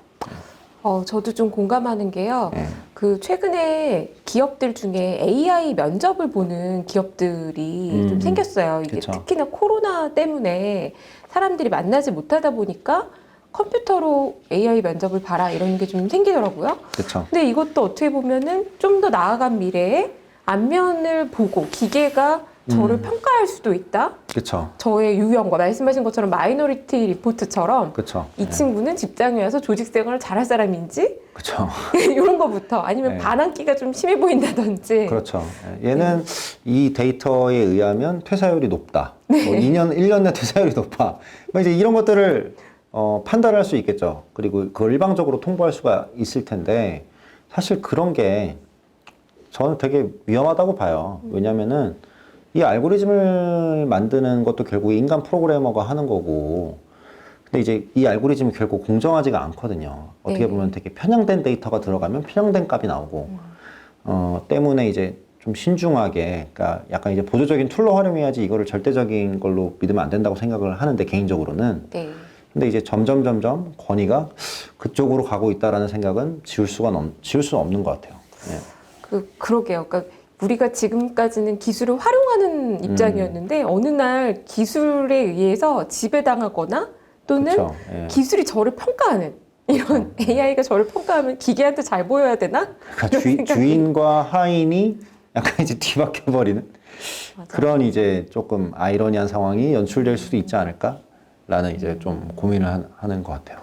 저도 좀 공감하는 게요. 네. 그 최근에 기업들 중에 AI 면접을 보는 기업들이 좀 생겼어요. 이게 그쵸. 특히나 코로나 때문에 사람들이 만나지 못하다 보니까 컴퓨터로 AI 면접을 봐라 이런 게 좀 생기더라고요. 그렇죠. 근데 이것도 어떻게 보면은 좀 더 나아간 미래에 안면을 보고 기계가 저를 평가할 수도 있다. 그렇죠. 저의 유형과 말씀하신 것처럼 마이너리티 리포트처럼 그렇죠. 이 친구는 직장에 와서 조직 생활을 잘할 사람인지 그렇죠. 이런 거부터 아니면 네. 반항기가 좀 심해 보인다든지. 그렇죠. 얘는 이 데이터에 의하면 퇴사율이 높다. 뭐 1년 내 퇴사율이 높아. 뭐 이제 이런 것들을 판단할 수 있겠죠. 그리고 그걸 일방적으로 통보할 수가 있을 텐데 사실 그런 게 저는 되게 위험하다고 봐요. 왜냐면은 이 알고리즘을 만드는 것도 결국 인간 프로그래머가 하는 거고 근데 이제 이 알고리즘이 결국 공정하지가 않거든요. 어떻게 네. 보면 되게 편향된 데이터가 들어가면 편향된 값이 나오고 때문에 이제 좀 신중하게 그러니까 약간 이제 보조적인 툴로 활용해야지 이거를 절대적인 걸로 믿으면 안 된다고 생각을 하는데 개인적으로는 네. 근데 이제 점점 권위가 그쪽으로 가고 있다라는 생각은 지울 수는 없는 것 같아요. 예. 그러게요. 그러니까 우리가 지금까지는 기술을 활용하는 입장이었는데 어느 날 기술에 의해서 지배당하거나 또는 그쵸. 예. 기술이 저를 평가하는 이런 AI가 저를 평가하면 기계한테 잘 보여야 되나? 그러니까 주인과 하인이 약간 이제 뒤바뀌어 버리는 맞아. 그런 이제 조금 아이러니한 상황이 연출될 수도 있지 않을까라는 이제 좀 고민을 하는 것 같아요.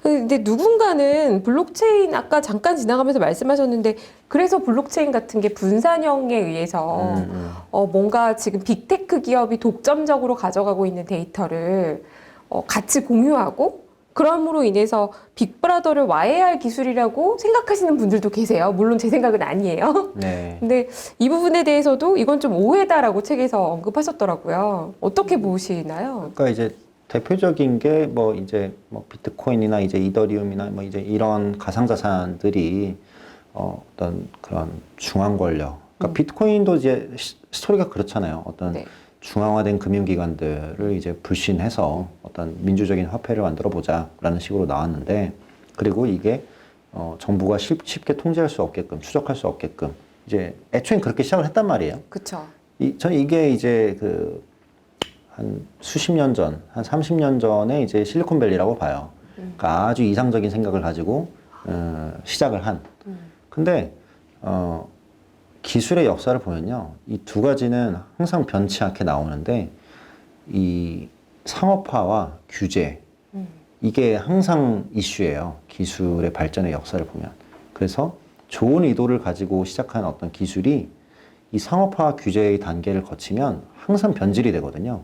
근데 누군가는 블록체인 아까 잠깐 지나가면서 말씀하셨는데 그래서 블록체인 같은 게 분산형에 의해서 뭔가 지금 빅테크 기업이 독점적으로 가져가고 있는 데이터를 같이 공유하고 그럼으로 인해서 빅브라더를 와해할 기술이라고 생각하시는 분들도 계세요. 물론 제 생각은 아니에요. 네. 근데 이 부분에 대해서도 이건 좀 오해다라고 책에서 언급하셨더라고요. 어떻게 보시나요? 그러니까 이제 대표적인 게 뭐 이제 뭐 비트코인이나 이제 이더리움이나 뭐 이제 이런 가상자산들이 어떤 그런 중앙 권력. 그러니까 비트코인도 이제 스토리가 그렇잖아요. 어떤 네. 중앙화된 금융기관들을 이제 불신해서 어떤 민주적인 화폐를 만들어 보자라는 식으로 나왔는데 그리고 이게 정부가 쉽게 통제할 수 없게끔 추적할 수 없게끔 이제 애초엔 그렇게 시작을 했단 말이에요. 그쵸. 저는 이게 이제 한 수십 년 전, 한 30년 전에 이제 실리콘밸리라고 봐요. 그러니까 아주 이상적인 생각을 가지고 시작을 한. 근데 기술의 역사를 보면요, 이 두 가지는 항상 변치 않게 나오는데 이 상업화와 규제 이게 항상 이슈예요. 기술의 발전의 역사를 보면. 그래서 좋은 의도를 가지고 시작한 어떤 기술이 이 상업화 규제의 단계를 거치면 항상 변질이 되거든요.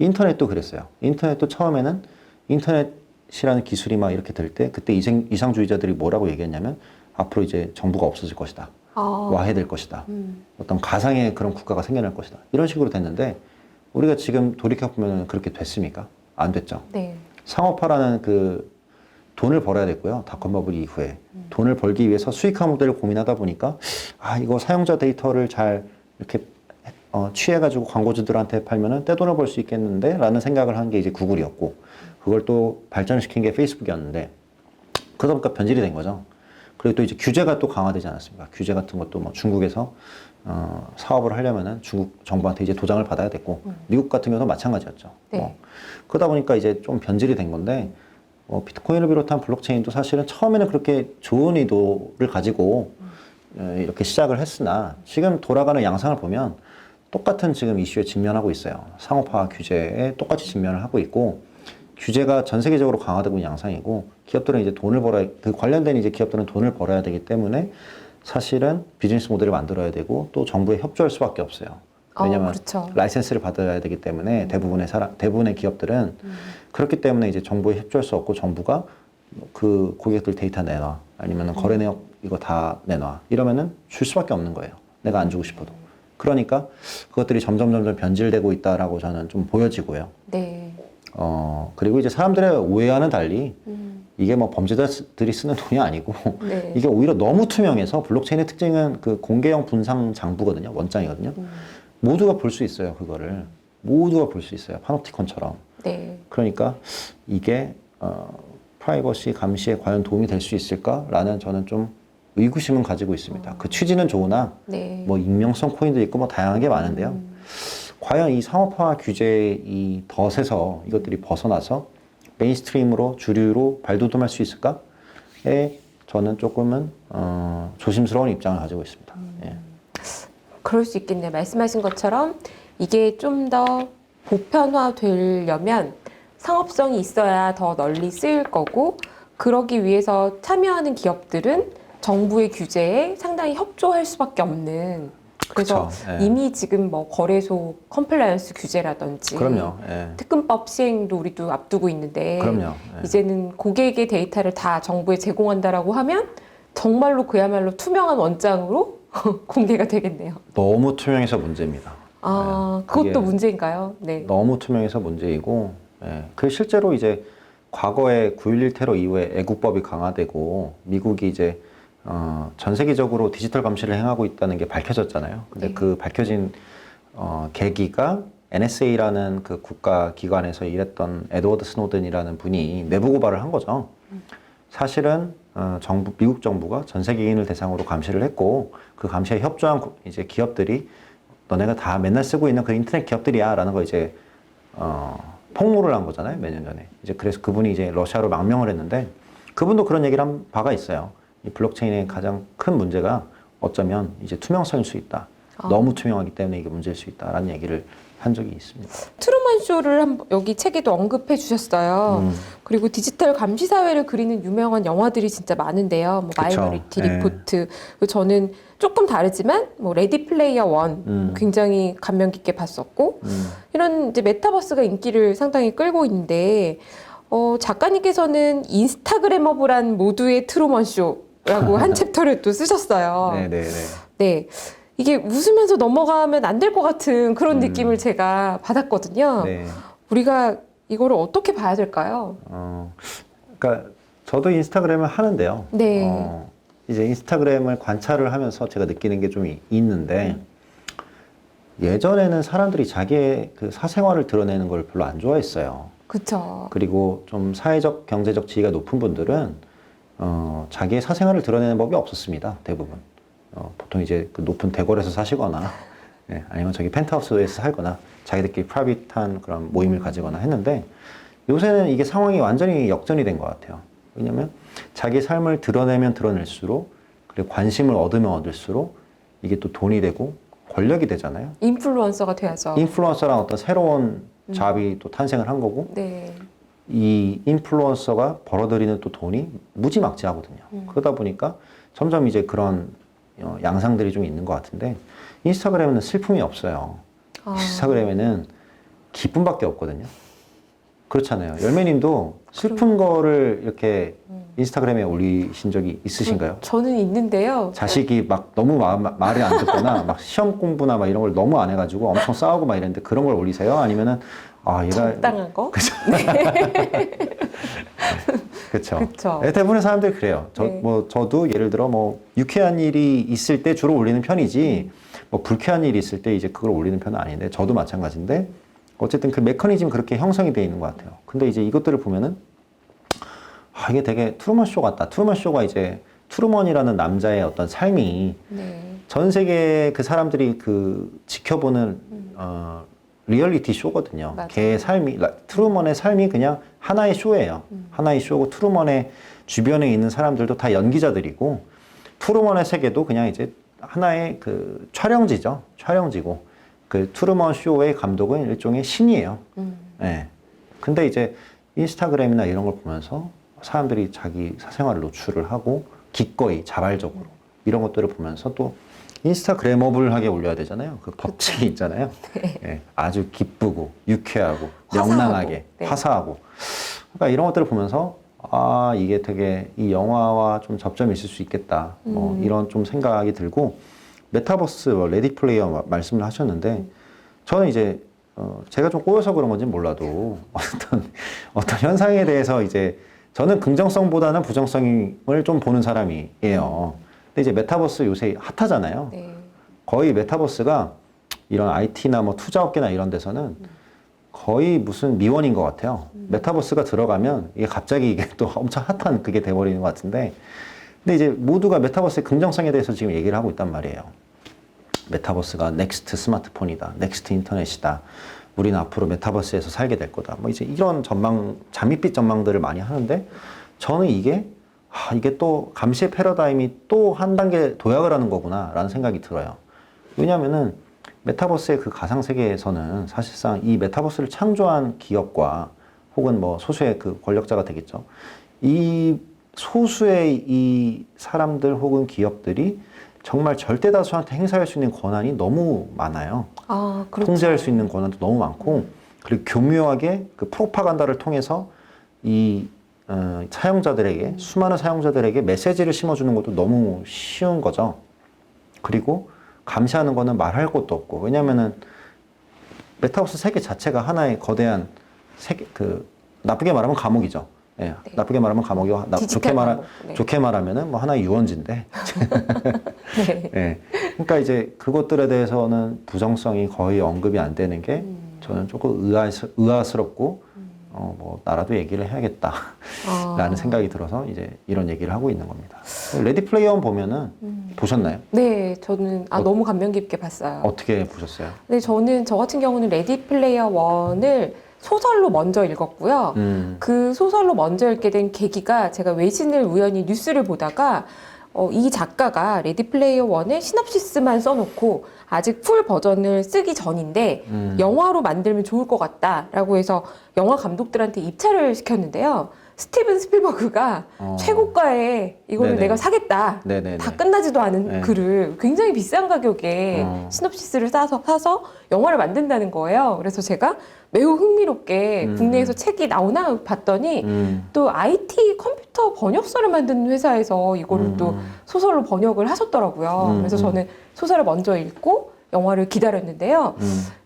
인터넷도 그랬어요. 인터넷도 처음에는 인터넷이라는 기술이 막 이렇게 될 때 그때 이상주의자들이 뭐라고 얘기했냐면 앞으로 이제 정부가 없어질 것이다. 와해될 것이다. 어떤 가상의 그런 국가가 생겨날 것이다. 이런 식으로 됐는데 우리가 지금 돌이켜보면 그렇게 됐습니까? 안 됐죠. 네. 상업화라는 그 돈을 벌어야 됐고요. 닷컴 버블 이후에. 돈을 벌기 위해서 수익화 모델을 고민하다 보니까 이거 사용자 데이터를 잘 이렇게 취해가지고 광고주들한테 팔면은 떼돈을 벌 수 있겠는데? 라는 생각을 한 게 이제 구글이었고 그걸 또 발전시킨 게 페이스북이었는데 그러다 보니까 변질이 된 거죠. 그리고 또 이제 규제가 또 강화되지 않았습니까? 규제 같은 것도 뭐 중국에서 사업을 하려면은 중국 정부한테 이제 도장을 받아야 됐고 미국 같은 경우도 마찬가지였죠. 네. 그러다 보니까 이제 좀 변질이 된 건데 비트코인을 비롯한 블록체인도 사실은 처음에는 그렇게 좋은 의도를 가지고 이렇게 시작을 했으나 지금 돌아가는 양상을 보면 똑같은 지금 이슈에 직면하고 있어요. 상업화 규제에 똑같이 직면을 하고 있고 규제가 전 세계적으로 강화되고 있는 양상이고 기업들은 이제 돈을 벌어야 그 관련된 이제 기업들은 돈을 벌어야 되기 때문에 사실은 비즈니스 모델을 만들어야 되고 또 정부에 협조할 수밖에 없어요. 왜냐하면 그렇죠. 라이센스를 받아야 되기 때문에 대부분의 기업들은 그렇기 때문에 이제 정부에 협조할 수 없고 정부가 그 고객들 데이터 내놔 아니면 거래 내역 이거 다 내놔 이러면은 줄 수밖에 없는 거예요. 내가 안 주고 싶어도. 그러니까 그것들이 점점 변질되고 있다라고 저는 좀 보여지고요. 네. 그리고 이제 사람들의 오해와는 달리 이게 뭐 범죄자들이 쓰는 돈이 아니고 네. 이게 오히려 너무 투명해서 블록체인의 특징은 그 공개형 분상 장부거든요. 원장이거든요. 모두가 볼 수 있어요. 그거를. 모두가 볼 수 있어요. 파놉티콘처럼. 네. 그러니까 이게 프라이버시 감시에 과연 도움이 될 수 있을까라는 저는 좀 의구심은 가지고 있습니다. 그 취지는 좋으나 네. 뭐 익명성 코인도 있고 뭐 다양한 게 많은데요. 과연 이 상업화 규제의 이 덫에서 이것들이 벗어나서 메인스트림으로 주류로 발돋움할 수 있을까에 저는 조금은 조심스러운 입장을 가지고 있습니다. 예. 그럴 수 있겠네요. 말씀하신 것처럼 이게 좀 더 보편화되려면 상업성이 있어야 더 널리 쓰일 거고 그러기 위해서 참여하는 기업들은 정부의 규제에 상당히 협조할 수밖에 없는 그래서 그쵸, 예. 이미 지금 뭐 거래소 컴플라이언스 규제라든지 그럼요. 예. 특근법 시행도 우리도 앞두고 있는데 그럼요. 예. 이제는 고객의 데이터를 다 정부에 제공한다라고 하면 정말로 그야말로 투명한 원장으로 공개가 되겠네요. 너무 투명해서 문제입니다. 그것도 그게 문제인가요? 네. 너무 투명해서 문제이고, 그 실제로 이제 과거에 9.11 테러 이후에 애국법이 강화되고 미국이 이제 전 세계적으로 디지털 감시를 행하고 있다는 게 밝혀졌잖아요. 근데 네. 그 밝혀진 계기가 NSA라는 그 국가 기관에서 일했던 에드워드 스노든이라는 분이 내부 고발을 한 거죠. 사실은 미국 정부가 전 세계인을 대상으로 감시를 했고 그 감시에 협조한 이제 기업들이 너네가 다 맨날 쓰고 있는 그 인터넷 기업들이야라는 거 이제 폭로를 한 거잖아요, 몇 년 전에. 이제 그래서 그분이 이제 러시아로 망명을 했는데 그분도 그런 얘기를 한 바가 있어요. 이 블록체인의 가장 큰 문제가 어쩌면 이제 투명성일 수 있다. 너무 투명하기 때문에 이게 문제일 수 있다라는 얘기를 한 적이 있습니다. 트루먼 쇼를 여기 책에도 언급해 주셨어요. 그리고 디지털 감시 사회를 그리는 유명한 영화들이 진짜 많은데요. 뭐 그쵸. 마이너리티 네. 리포트. 그리고 저는 조금 다르지만 뭐 레디 플레이어 원 굉장히 감명 깊게 봤었고 이런 이제 메타버스가 인기를 상당히 끌고 있는데 작가님께서는 인스타그래머블한 모두의 트루먼 쇼라고 한 챕터를 또 쓰셨어요. 네네네. 네. 이게 웃으면서 넘어가면 안 될 것 같은 그런 느낌을 제가 받았거든요. 네. 우리가 이거를 어떻게 봐야 될까요? 그러니까 저도 인스타그램을 하는데요. 네. 이제 인스타그램을 관찰을 하면서 제가 느끼는 게 좀 있는데 예전에는 사람들이 자기의 그 사생활을 드러내는 걸 별로 안 좋아했어요. 그쵸. 그리고 좀 사회적, 경제적 지위가 높은 분들은 자기의 사생활을 드러내는 법이 없었습니다. 대부분. 보통 이제 그 높은 대궐에서 사시거나 예, 아니면 저기 펜트하우스에서 살거나 자기들끼리 프라이빗한 그런 모임을 가지거나 했는데 요새는 이게 상황이 완전히 역전이 된 것 같아요. 왜냐면 자기 삶을 드러내면 드러낼수록 그리고 관심을 얻으면 얻을수록 이게 또 돈이 되고 권력이 되잖아요. 인플루언서가 돼야죠. 인플루언서랑 어떤 새로운 잡이 또 탄생을 한 거고 네. 이 인플루언서가 벌어들이는 또 돈이 무지막지하거든요. 그러다 보니까 점점 이제 그런 양상들이 좀 있는 것 같은데 인스타그램에는 슬픔이 없어요. 인스타그램에는 기쁨밖에 없거든요. 그렇잖아요. 열매님도 슬픈 거를 이렇게 인스타그램에 올리신 적이 있으신가요? 저는 있는데요. 자식이 막 너무 말을 안 듣거나 막 시험 공부나 막 이런 걸 너무 안 해가지고 엄청 싸우고 막 이랬는데 그런 걸 올리세요? 아니면은 얘가 적당한 거? 그죠? 그렇죠. 그쵸. 대부분의 사람들이 그래요. 네. 저도 예를 들어 뭐 유쾌한 일이 있을 때 주로 올리는 편이지 뭐 불쾌한 일이 있을 때 이제 그걸 올리는 편은 아닌데 저도 마찬가지인데 어쨌든 그 메커니즘 그렇게 형성이 되어 있는 것 같아요. 근데 이제 이것들을 보면은 이게 되게 트루먼 쇼 같다. 트루먼 쇼가 이제 트루먼이라는 남자의 어떤 삶이 네. 전 세계 그 사람들이 그 지켜보는 리얼리티 쇼거든요. 맞아요. 걔의 삶이 트루먼의 삶이 그냥 하나의 쇼예요. 하나의 쇼고 트루먼의 주변에 있는 사람들도 다 연기자들이고 트루먼의 세계도 그냥 이제 하나의 그 촬영지죠. 촬영지고 그 트루먼 쇼의 감독은 일종의 신이에요. 네. 근데 이제 인스타그램이나 이런 걸 보면서 사람들이 자기 사생활을 노출을 하고 기꺼이 자발적으로 이런 것들을 보면서 또 인스타그래머블하게 올려야 되잖아요. 그 법칙이 있잖아요. 네. 예, 아주 기쁘고 유쾌하고 화사하고, 명랑하게 네. 화사하고 그러니까 이런 것들을 보면서 이게 되게 이 영화와 좀 접점이 있을 수 있겠다. 뭐 이런 좀 생각이 들고 메타버스 레디 플레이어 말씀을 하셨는데 저는 이제 제가 좀 꼬여서 그런 건지 몰라도 어떤 현상에 대해서 이제 저는 긍정성보다는 부정성을 좀 보는 사람이에요. 근데 이제 메타버스 요새 핫하잖아요. 네. 거의 메타버스가 이런 IT나 뭐 투자업계나 이런 데서는 거의 무슨 미원인 것 같아요. 메타버스가 들어가면 이게 갑자기 이게 또 엄청 핫한 그게 돼버리는 것 같은데 근데 이제 모두가 메타버스의 긍정성에 대해서 지금 얘기를 하고 있단 말이에요. 메타버스가 넥스트 스마트폰이다. 넥스트 인터넷이다. 우리는 앞으로 메타버스에서 살게 될 거다. 뭐 이제 이런 잠밋빛 전망들을 많이 하는데 저는 이게 또 감시의 패러다임이 또 한 단계 도약을 하는 거구나 라는 생각이 들어요. 왜냐면은 메타버스의 그 가상세계에서는 사실상 이 메타버스를 창조한 기업과 혹은 뭐 소수의 그 권력자가 되겠죠. 이 소수의 이 사람들 혹은 기업들이 정말 절대 다수한테 행사할 수 있는 권한이 너무 많아요. 그렇죠. 통제할 수 있는 권한도 너무 많고 그리고 교묘하게 그 프로파간다를 통해서 이 사용자들에게 수많은 사용자들에게 메시지를 심어주는 것도 너무 쉬운 거죠. 그리고 감시하는 거는 말할 것도 없고 왜냐면은 메타버스 세계 자체가 하나의 거대한 세계 나쁘게 말하면 감옥이죠. 예, 네. 나쁘게 말하면 감옥이고 디지털 감옥. 네. 좋게 말하면은 뭐 하나의 유원지인데. 네. 예. 그러니까 이제 그것들에 대해서는 부정성이 거의 언급이 안 되는 게 저는 조금 의아스럽고 뭐 나라도 얘기를 해야겠다라는 생각이 들어서 이제 이런 얘기를 하고 있는 겁니다. 레디 플레이어 원 보면은 보셨나요? 네, 저는 너무 감명 깊게 봤어요. 어떻게 보셨어요? 네, 저 같은 경우는 레디 플레이어 원을 소설로 먼저 읽었고요. 그 소설로 먼저 읽게 된 계기가 제가 외신을 우연히 뉴스를 보다가 이 작가가 레디 플레이어 원의 시놉시스만 써놓고 아직 풀 버전을 쓰기 전인데 영화로 만들면 좋을 것 같다라고 해서 영화 감독들한테 입찰을 시켰는데요. 스티븐 스필버그가 최고가에 이거를 네네. 내가 사겠다. 네네네. 다 끝나지도 않은 네. 글을 굉장히 비싼 가격에 시놉시스를 사서 영화를 만든다는 거예요. 그래서 제가 매우 흥미롭게 국내에서 책이 나오나 봤더니 또 IT 컴퓨터 번역서를 만드는 회사에서 이거를 또 소설로 번역을 하셨더라고요. 그래서 저는 소설을 먼저 읽고 영화를 기다렸는데요.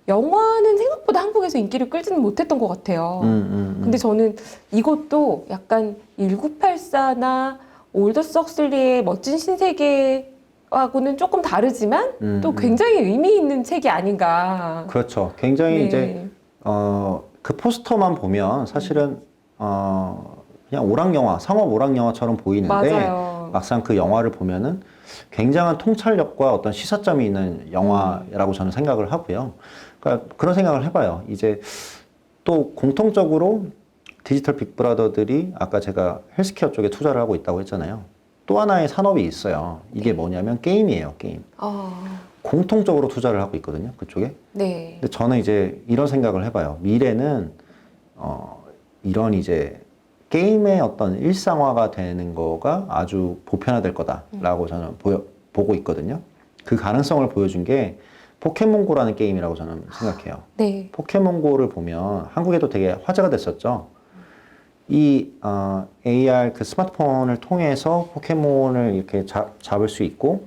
영화는 생각보다 한국에서 인기를 끌지는 못했던 것 같아요. 근데 저는 이것도 약간 1984나 올더 석슬리의 멋진 신세계하고는 조금 다르지만 또 굉장히 의미 있는 책이 아닌가. 그렇죠. 굉장히 네. 이제 그 포스터만 보면 사실은 그냥 오락 영화, 상업 오락 영화처럼 보이는데 맞아요. 막상 그 영화를 보면은 굉장한 통찰력과 어떤 시사점이 있는 영화라고 저는 생각을 하고요. 그러니까 그런 생각을 해봐요. 이제 또 공통적으로 디지털 빅브라더들이 아까 제가 헬스케어 쪽에 투자를 하고 있다고 했잖아요. 또 하나의 산업이 있어요. 이게 뭐냐면 게임이에요, 게임. 공통적으로 투자를 하고 있거든요, 그쪽에. 네. 근데 저는 이제 이런 생각을 해봐요. 미래는 이런 이제 게임의 어떤 일상화가 되는 거가 아주 보편화될 거다라고 저는 보고 있거든요. 그 가능성을 보여준 게 포켓몬고라는 게임이라고 저는 생각해요. 네. 포켓몬고를 보면 한국에도 되게 화제가 됐었죠. 이 AR 그 스마트폰을 통해서 포켓몬을 이렇게 잡을 수 있고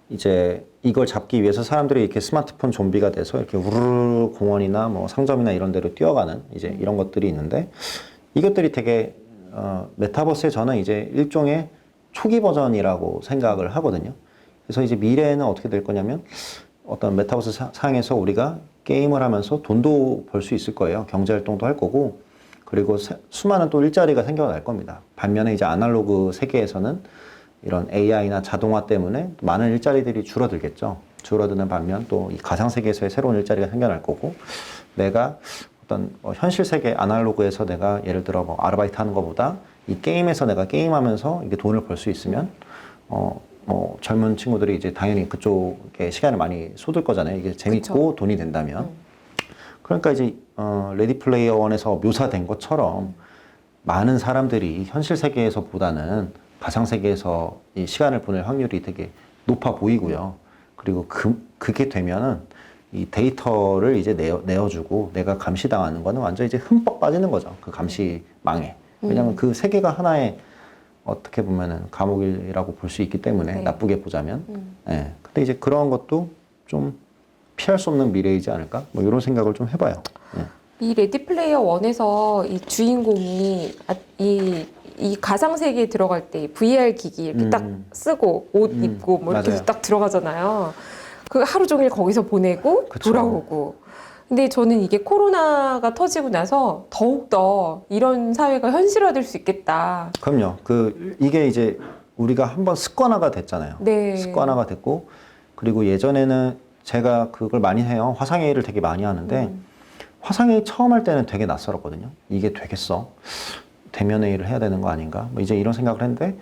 이제 이걸 잡기 위해서 사람들이 이렇게 스마트폰 좀비가 돼서 이렇게 우르르 공원이나 뭐 상점이나 이런 데로 뛰어가는 이제 이런 것들이 있는데 이것들이 되게 메타버스에 저는 이제 일종의 초기 버전이라고 생각을 하거든요. 그래서 이제 미래에는 어떻게 될 거냐면 어떤 메타버스 상에서 우리가 게임을 하면서 돈도 벌 수 있을 거예요. 경제 활동도 할 거고 그리고 수많은 또 일자리가 생겨날 겁니다. 반면에 이제 아날로그 세계에서는 이런 AI나 자동화 때문에 많은 일자리들이 줄어들겠죠. 줄어드는 반면 또 이 가상 세계에서의 새로운 일자리가 생겨날 거고 내가 어떤 현실 세계 아날로그에서 내가 예를 들어 뭐 아르바이트 하는 것보다 이 게임에서 내가 게임하면서 이게 돈을 벌 수 있으면 뭐 젊은 친구들이 이제 당연히 그쪽에 시간을 많이 쏟을 거잖아요. 이게 재밌고 그쵸. 돈이 된다면. 그러니까 이제 레디 플레이어 원에서 묘사된 것처럼 많은 사람들이 현실 세계에서보다는 가상 세계에서 이 시간을 보낼 확률이 되게 높아 보이고요. 그리고 그게 되면은 이 데이터를 이제 내어주고 내가 감시당하는 거는 완전 이제 흠뻑 빠지는 거죠. 그 감시망에. 왜냐하면 그 세계가 하나의 어떻게 보면은 감옥이라고 볼 수 있기 때문에 네. 나쁘게 보자면. 예. 근데 이제 그런 것도 좀 피할 수 없는 미래이지 않을까? 뭐 이런 생각을 좀 해봐요. 예. 이 레디 플레이어 원에서 이 주인공이 이 가상 세계에 들어갈 때 VR 기기 이렇게 딱 쓰고 옷 입고 뭐 이렇게 맞아요. 딱 들어가잖아요. 그 하루 종일 거기서 보내고 그쵸. 돌아오고. 근데 저는 이게 코로나가 터지고 나서 더욱더 이런 사회가 현실화될 수 있겠다. 그럼요. 이게 이제 우리가 한번 습관화가 됐잖아요. 네. 습관화가 됐고, 그리고 예전에는 제가 그걸 많이 해요. 화상회의를 되게 많이 하는데, 화상회의 처음 할 때는 되게 낯설었거든요. 이게 되겠어? 대면 회의를 해야 되는 거 아닌가? 뭐 이제 이런 생각을 했는데,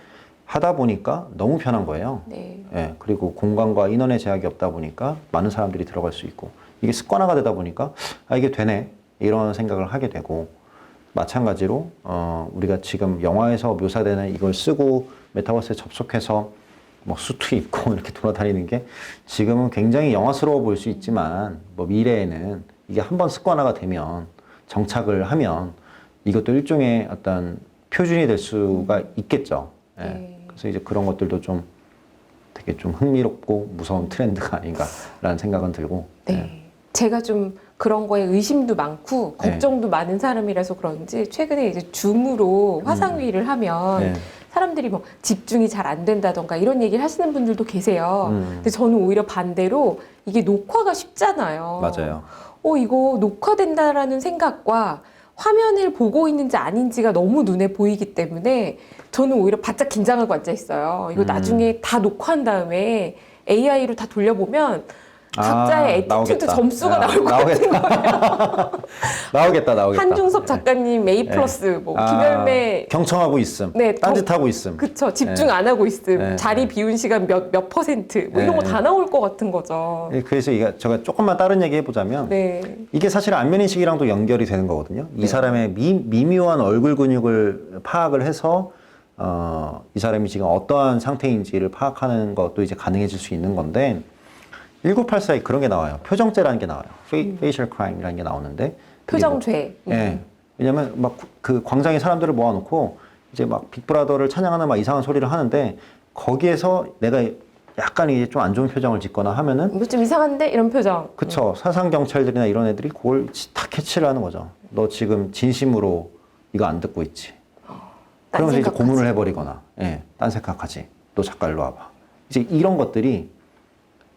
하다 보니까 너무 편한 거예요. 네. 예, 그리고 공간과 인원의 제약이 없다 보니까 많은 사람들이 들어갈 수 있고, 이게 습관화가 되다 보니까, 이게 되네. 이런 생각을 하게 되고, 마찬가지로, 우리가 지금 영화에서 묘사되는 이걸 쓰고 메타버스에 접속해서 뭐 수트 입고 이렇게 돌아다니는 게 지금은 굉장히 영화스러워 보일 수 있지만, 뭐 미래에는 이게 한번 습관화가 되면, 정착을 하면 이것도 일종의 어떤 표준이 될 수가 있겠죠. 예. 네. 그래서 이제 그런 것들도 좀 되게 좀 흥미롭고 무서운 트렌드가 아닌가라는 생각은 들고. 네. 예. 제가 좀 그런 거에 의심도 많고 네. 걱정도 많은 사람이라서 그런지 최근에 이제 줌으로 화상회의를 하면 네. 사람들이 뭐 집중이 잘 안 된다던가 이런 얘기를 하시는 분들도 계세요. 근데 저는 오히려 반대로 이게 녹화가 쉽잖아요. 맞아요. 이거 녹화된다라는 생각과 화면을 보고 있는지 아닌지가 너무 눈에 보이기 때문에 저는 오히려 바짝 긴장하고 앉아 있어요. 이거 나중에 다 녹화한 다음에 AI로 다 돌려보면 각자의 애티튜드 나오겠다. 점수가 야, 나올 것 같은 거예요. 나오겠다. 한중섭 작가님 A 플러스, 뭐 김열매 경청하고 있음, 네, 딴짓하고 있음. 그쵸, 집중 안 하고 있음, 네. 자리 비운 시간 몇 퍼센트, 뭐 이런 거 다 나올 것 같은 거죠. 그래서 제가 조금만 다른 얘기 해보자면 네, 이게 사실 안면인식이랑도 연결이 되는 거거든요. 이 사람의 미묘한 얼굴 근육을 파악을 해서 이 사람이 지금 어떠한 상태인지를 파악하는 것도 이제 가능해질 수 있는 건데 1984에 그런 게 나와요. 표정죄라는 게 나와요. facial crime이라는 게 나오는데 표정죄. 예. 왜냐면 막 그 광장에 사람들을 모아놓고 이제 막 빅브라더를 찬양하는 막 이상한 소리를 하는데 거기에서 내가 약간 이제 좀 안 좋은 표정을 짓거나 하면은 이거 좀 이상한데 이런 표정. 그쵸. 사상 경찰들이나 이런 애들이 그걸 다 캐치를 하는 거죠. 너 지금 진심으로 이거 안 듣고 있지. 그러면서 이제 고문을 해버리거나, 예, 딴 생각하지. 너 잠깐 일로 와봐. 이제 이런 것들이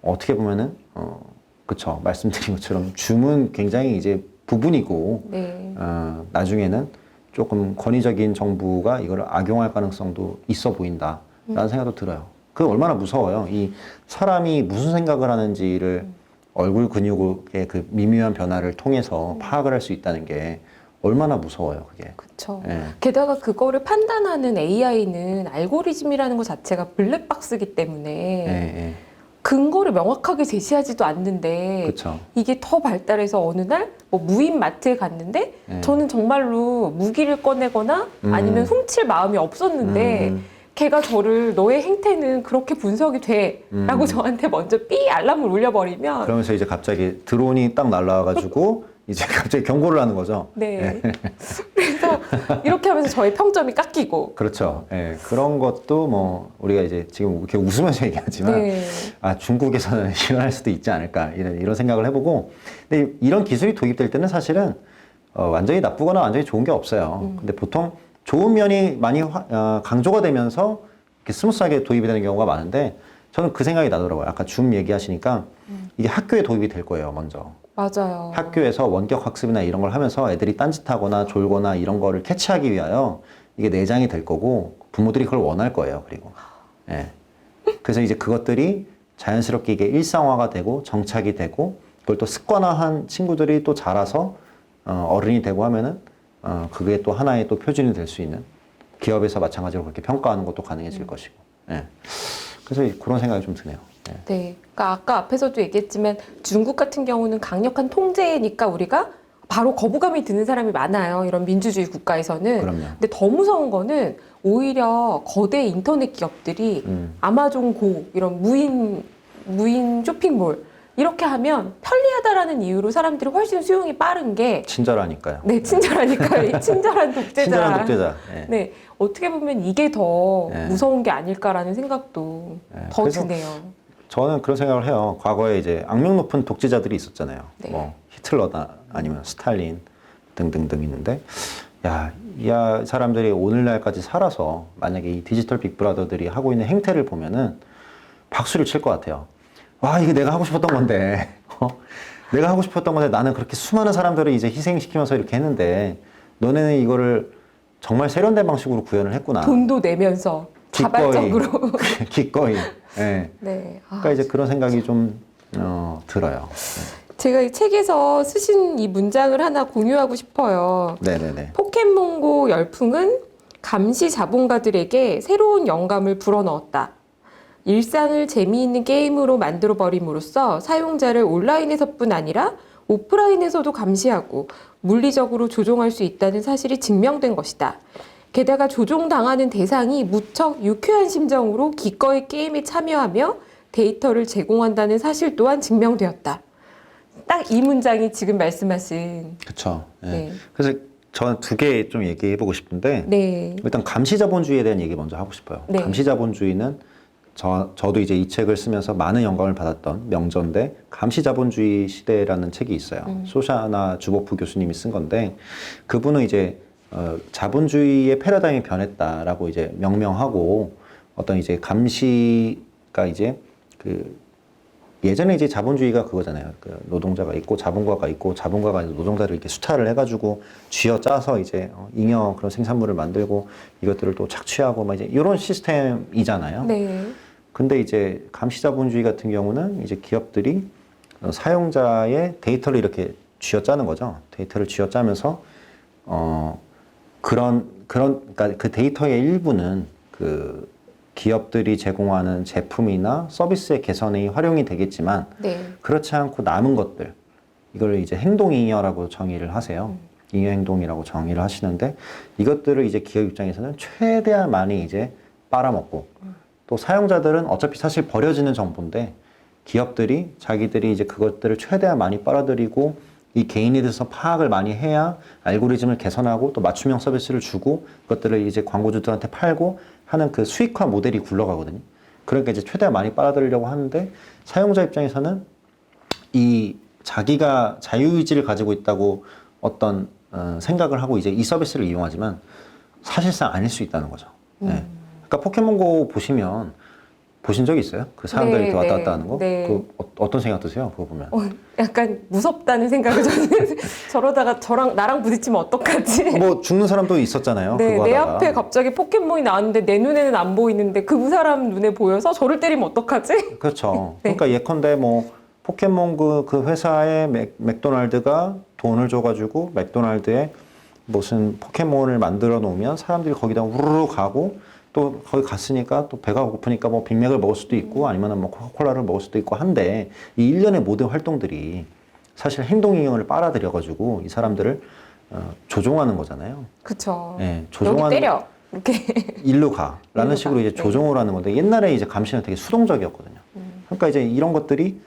어떻게 보면은, 그쵸. 말씀드린 것처럼 줌은 굉장히 이제 부분이고, 네. 나중에는 조금 권위적인 정부가 이걸 악용할 가능성도 있어 보인다라는 생각도 들어요. 그게 얼마나 무서워요. 이 사람이 무슨 생각을 하는지를 얼굴 근육의 그 미묘한 변화를 통해서 파악을 할 수 있다는 게 얼마나 무서워요, 그게. 그렇죠. 예. 게다가 그거를 판단하는 AI는 알고리즘이라는 것 자체가 블랙박스기 때문에 예. 근거를 명확하게 제시하지도 않는데 그쵸. 이게 더 발달해서 어느 날 뭐 무인 마트에 갔는데 예. 저는 정말로 무기를 꺼내거나 아니면 훔칠 마음이 없었는데 걔가 저를 너의 행태는 그렇게 분석이 돼 라고 저한테 먼저 삐 알람을 울려버리면 그러면서 이제 갑자기 드론이 딱 날라와가지고 이제 갑자기 경고를 하는 거죠. 네. 그래서 이렇게 하면서 저의 평점이 깎이고 그렇죠. 예. 그런 것도 뭐 우리가 이제 지금 이렇게 웃으면서 얘기하지만 네. 중국에서는 일어날 수도 있지 않을까 이런 생각을 해보고 근데 이런 기술이 도입될 때는 사실은 완전히 나쁘거나 완전히 좋은 게 없어요. 근데 보통 좋은 면이 많이 강조가 되면서 이렇게 스무스하게 도입이 되는 경우가 많은데 저는 그 생각이 나더라고요. 아까 줌 얘기하시니까 이게 학교에 도입이 될 거예요, 먼저. 맞아요. 학교에서 원격 학습이나 이런 걸 하면서 애들이 딴짓하거나 졸거나 이런 거를 캐치하기 위하여 이게 내장이 될 거고 부모들이 그걸 원할 거예요. 그리고 예. 그래서 이제 그것들이 자연스럽게 이게 일상화가 되고 정착이 되고 그걸 또 습관화한 친구들이 또 자라서 어른이 되고 하면은 그게 또 하나의 또 표준이 될 수 있는 기업에서 마찬가지로 그렇게 평가하는 것도 가능해질 것이고 예. 그래서 그런 생각이 좀 드네요. 예. 네. 그러니까 아까 앞에서도 얘기했지만 중국 같은 경우는 강력한 통제니까 우리가 바로 거부감이 드는 사람이 많아요. 이런 민주주의 국가에서는. 그럼요. 근데 더 무서운 거는 오히려 거대 인터넷 기업들이 아마존 고 이런 무인 쇼핑몰 이렇게 하면 편리하다라는 이유로 사람들이 훨씬 수용이 빠른 게 친절하니까요. 네, 친절하니까 친절한 독재자. 친절한 독재자. 예. 네, 어떻게 보면 이게 더 네. 무서운 게 아닐까라는 생각도 네, 더 그래서 드네요. 저는 그런 생각을 해요. 과거에 이제 악명 높은 독재자들이 있었잖아요. 네. 뭐 히틀러다 아니면 스탈린 등등등 있는데 이 사람들이 오늘날까지 살아서 만약에 이 디지털 빅브라더들이 하고 있는 행태를 보면은 박수를 칠 것 같아요. 와, 이게 내가 하고 싶었던 건데. 내가 하고 싶었던 건데 나는 그렇게 수많은 사람들을 이제 희생시키면서 이렇게 했는데 너네는 이거를 정말 세련된 방식으로 구현을 했구나. 돈도 내면서 자발적으로. 기꺼이. 예. 네. 그러니까 이제 그런 생각이 좀 들어요. 제가 이 책에서 쓰신 이 문장을 하나 공유하고 싶어요. 네네네. 포켓몬고 열풍은 감시 자본가들에게 새로운 영감을 불어넣었다. 일상을 재미있는 게임으로 만들어버림으로써 사용자를 온라인에서뿐 아니라 오프라인에서도 감시하고 물리적으로 조종할 수 있다는 사실이 증명된 것이다. 게다가 조종당하는 대상이 무척 유쾌한 심정으로 기꺼이 게임에 참여하며 데이터를 제공한다는 사실 또한 증명되었다. 딱 이 문장이 지금 말씀하신. 그렇죠. 예. 네. 그래서 저는 두 개 좀 얘기해 보고 싶은데 네. 일단 감시자본주의에 대한 얘기 먼저 하고 싶어요. 네. 감시자본주의는 저도 이제 이 책을 쓰면서 많은 영감을 받았던 명저인데 감시자본주의 시대라는 책이 있어요. 소샤나 주보프 교수님이 쓴 건데 그분은 이제 자본주의의 패러다임이 변했다라고 이제 명명하고 어떤 이제 감시가 이제 그 예전에 이제 자본주의가 그거잖아요. 그 노동자가 있고 자본가가 있고 자본가가 노동자를 이렇게 수탈을 해가지고 쥐어 짜서 이제 잉여 그런 생산물을 만들고 이것들을 또 착취하고 막 이제 이런 시스템이잖아요. 네. 근데 이제 감시자본주의 같은 경우는 이제 기업들이 사용자의 데이터를 이렇게 쥐어 짜는 거죠. 데이터를 쥐어 짜면서 그러니까 그 데이터의 일부는 그 기업들이 제공하는 제품이나 서비스의 개선에 활용이 되겠지만 네. 그렇지 않고 남은 것들 이걸 이제 행동잉여라고 정의를 하세요. 잉여 행동이라고 정의를 하시는데 이것들을 이제 기업 입장에서는 최대한 많이 이제 빨아먹고 또 사용자들은 어차피 사실 버려지는 정보인데 기업들이 자기들이 이제 그것들을 최대한 많이 빨아들이고 이 개인에 대해서 파악을 많이 해야 알고리즘을 개선하고 또 맞춤형 서비스를 주고 그것들을 이제 광고주들한테 팔고 하는 그 수익화 모델이 굴러가거든요. 그러니까 이제 최대한 많이 빨아들이려고 하는데 사용자 입장에서는 이 자기가 자유의지를 가지고 있다고 어떤 생각을 하고 이제 이 서비스를 이용하지만 사실상 아닐 수 있다는 거죠. 네. 그러니까 포켓몬고 보신 적 있어요? 그 사람들이 네, 이렇게 왔다 네, 갔다 하는 거? 네. 그 어떤 생각 드세요? 그거 보면? 약간 무섭다는 생각을 저는 저러다가 나랑 부딪히면 어떡하지? 뭐 죽는 사람도 있었잖아요. 네, 그거 내 하다가. 앞에 갑자기 포켓몬이 나왔는데 내 눈에는 안 보이는데 그 사람 눈에 보여서 저를 때리면 어떡하지? 그렇죠. 네. 그러니까 예컨대 뭐 포켓몬 그 회사에 맥도날드가 돈을 줘가지고 맥도날드에 무슨 포켓몬을 만들어 놓으면 사람들이 거기다 우르르 가고 또 거기 갔으니까 또 배가 고프니까 뭐 빅맥을 먹을 수도 있고 아니면은 뭐 코카콜라를 먹을 수도 있고 한데 이 일련의 모든 활동들이 사실 행동잉여를 빨아들여가지고 이 사람들을 조종하는 거잖아요. 그쵸. 예, 여기 때려. 이렇게. 일로 가라는 일로 식으로 가. 이제 네. 조종을 하는 건데 옛날에 이제 감시는 되게 수동적이었거든요. 그러니까 이제 이런 것들이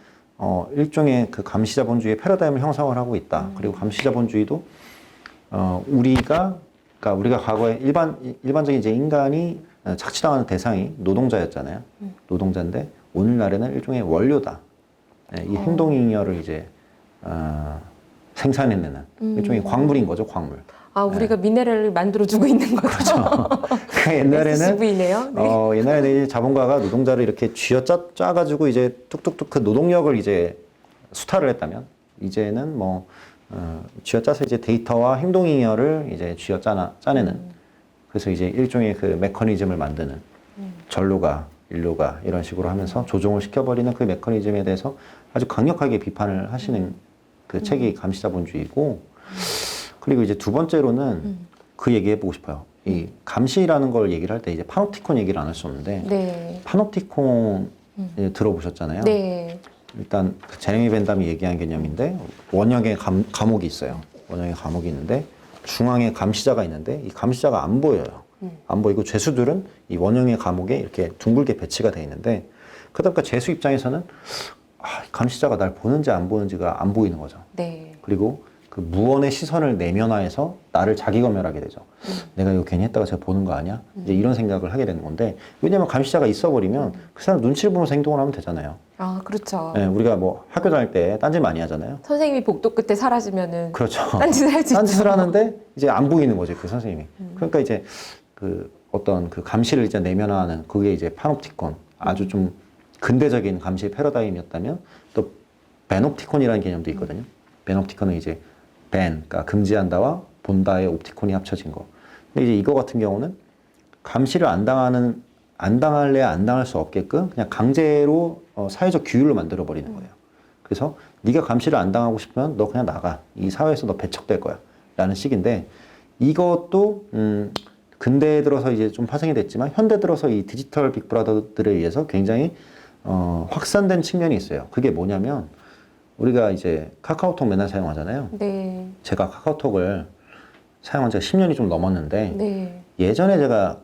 일종의 그 감시자본주의의 패러다임을 형성을 하고 있다. 그리고 감시자본주의도 그러니까 우리가 과거에 일반적인 이제 인간이 착취당하는 대상이 노동자였잖아요. 노동자인데 오늘날에는 일종의 원료다. 예, 이 행동잉여를 이제 생산해내는 일종의 광물인 거죠, 광물. 아, 우리가 미네랄을 만들어주고 있는 거죠. 그렇죠. 그러니까 옛날에는 SCV네요. 네. 옛날에는 이제 자본가가 노동자를 이렇게 짜가지고 이제 뚝뚝뚝 그 노동력을 이제 수탈을 했다면 이제는 뭐 쥐어짜서 이제 데이터와 행동잉여를 이제 짜내는 그래서 이제 일종의 그 메커니즘을 만드는 절로가 일로가 이런 식으로 하면서 조종을 시켜버리는 그 메커니즘에 대해서 아주 강력하게 비판을 하시는 그 책이 감시자본주의고 그리고 이제 두 번째로는 그 얘기 해보고 싶어요. 이 감시라는 걸 얘기를 할 때 이제 파놉티콘 얘기를 안 할 수 없는데 네. 파놉티콘 들어보셨잖아요. 네. 일단 그 제레미 벤담이 얘기한 개념인데 원형의 감옥이 있어요. 원형의 감옥이 있는데 중앙에 감시자가 있는데 이 감시자가 안 보여요. 안 보이고 죄수들은 이 원형의 감옥에 이렇게 둥글게 배치가 돼 있는데 그러다 보니까 죄수 입장에서는 감시자가 날 보는지 안 보는지가 안 보이는 거죠. 네. 그리고 그 무언의 시선을 내면화해서 나를 자기 검열하게 되죠. 내가 이거 괜히 했다가 제가 보는 거 아니야? 이제 이런 생각을 하게 되는 건데 왜냐면 감시자가 있어버리면 그 사람 눈치를 보면서 행동을 하면 되잖아요. 아, 그렇죠. 네, 우리가 뭐 학교 다닐 때 딴짓 많이 하잖아요. 선생님이 복도 끝에 사라지면은 그렇죠. 딴짓을 할 수 있죠. 딴짓을 하는데 이제 안 보이는 거지 그 선생님이. 그러니까 이제 그 어떤 그 감시를 이제 내면화하는 그게 이제 파놉티콘 아주 좀 근대적인 감시의 패러다임이었다면 또 베놉티콘이라는 개념도 있거든요. 베놉티콘은 이제 그러니까 금지한다와 본다의 옵티콘이 합쳐진 거. 근데 이제 이거 같은 경우는 감시를 안 당할래 안 당할 수 없게끔 그냥 강제로 사회적 규율로 만들어 버리는 거예요. 그래서 네가 감시를 안 당하고 싶으면 너 그냥 나가. 이 사회에서 너 배척될 거야. 라는 식인데 이것도 근대에 들어서 이제 좀 파생이 됐지만 현대 들어서 이 디지털 빅브라더들에 의해서 굉장히 확산된 측면이 있어요. 그게 뭐냐면 우리가 이제 카카오톡 맨날 사용하잖아요. 네. 제가 카카오톡을 사용한 지가 10년이 좀 넘었는데 네. 예전에 제가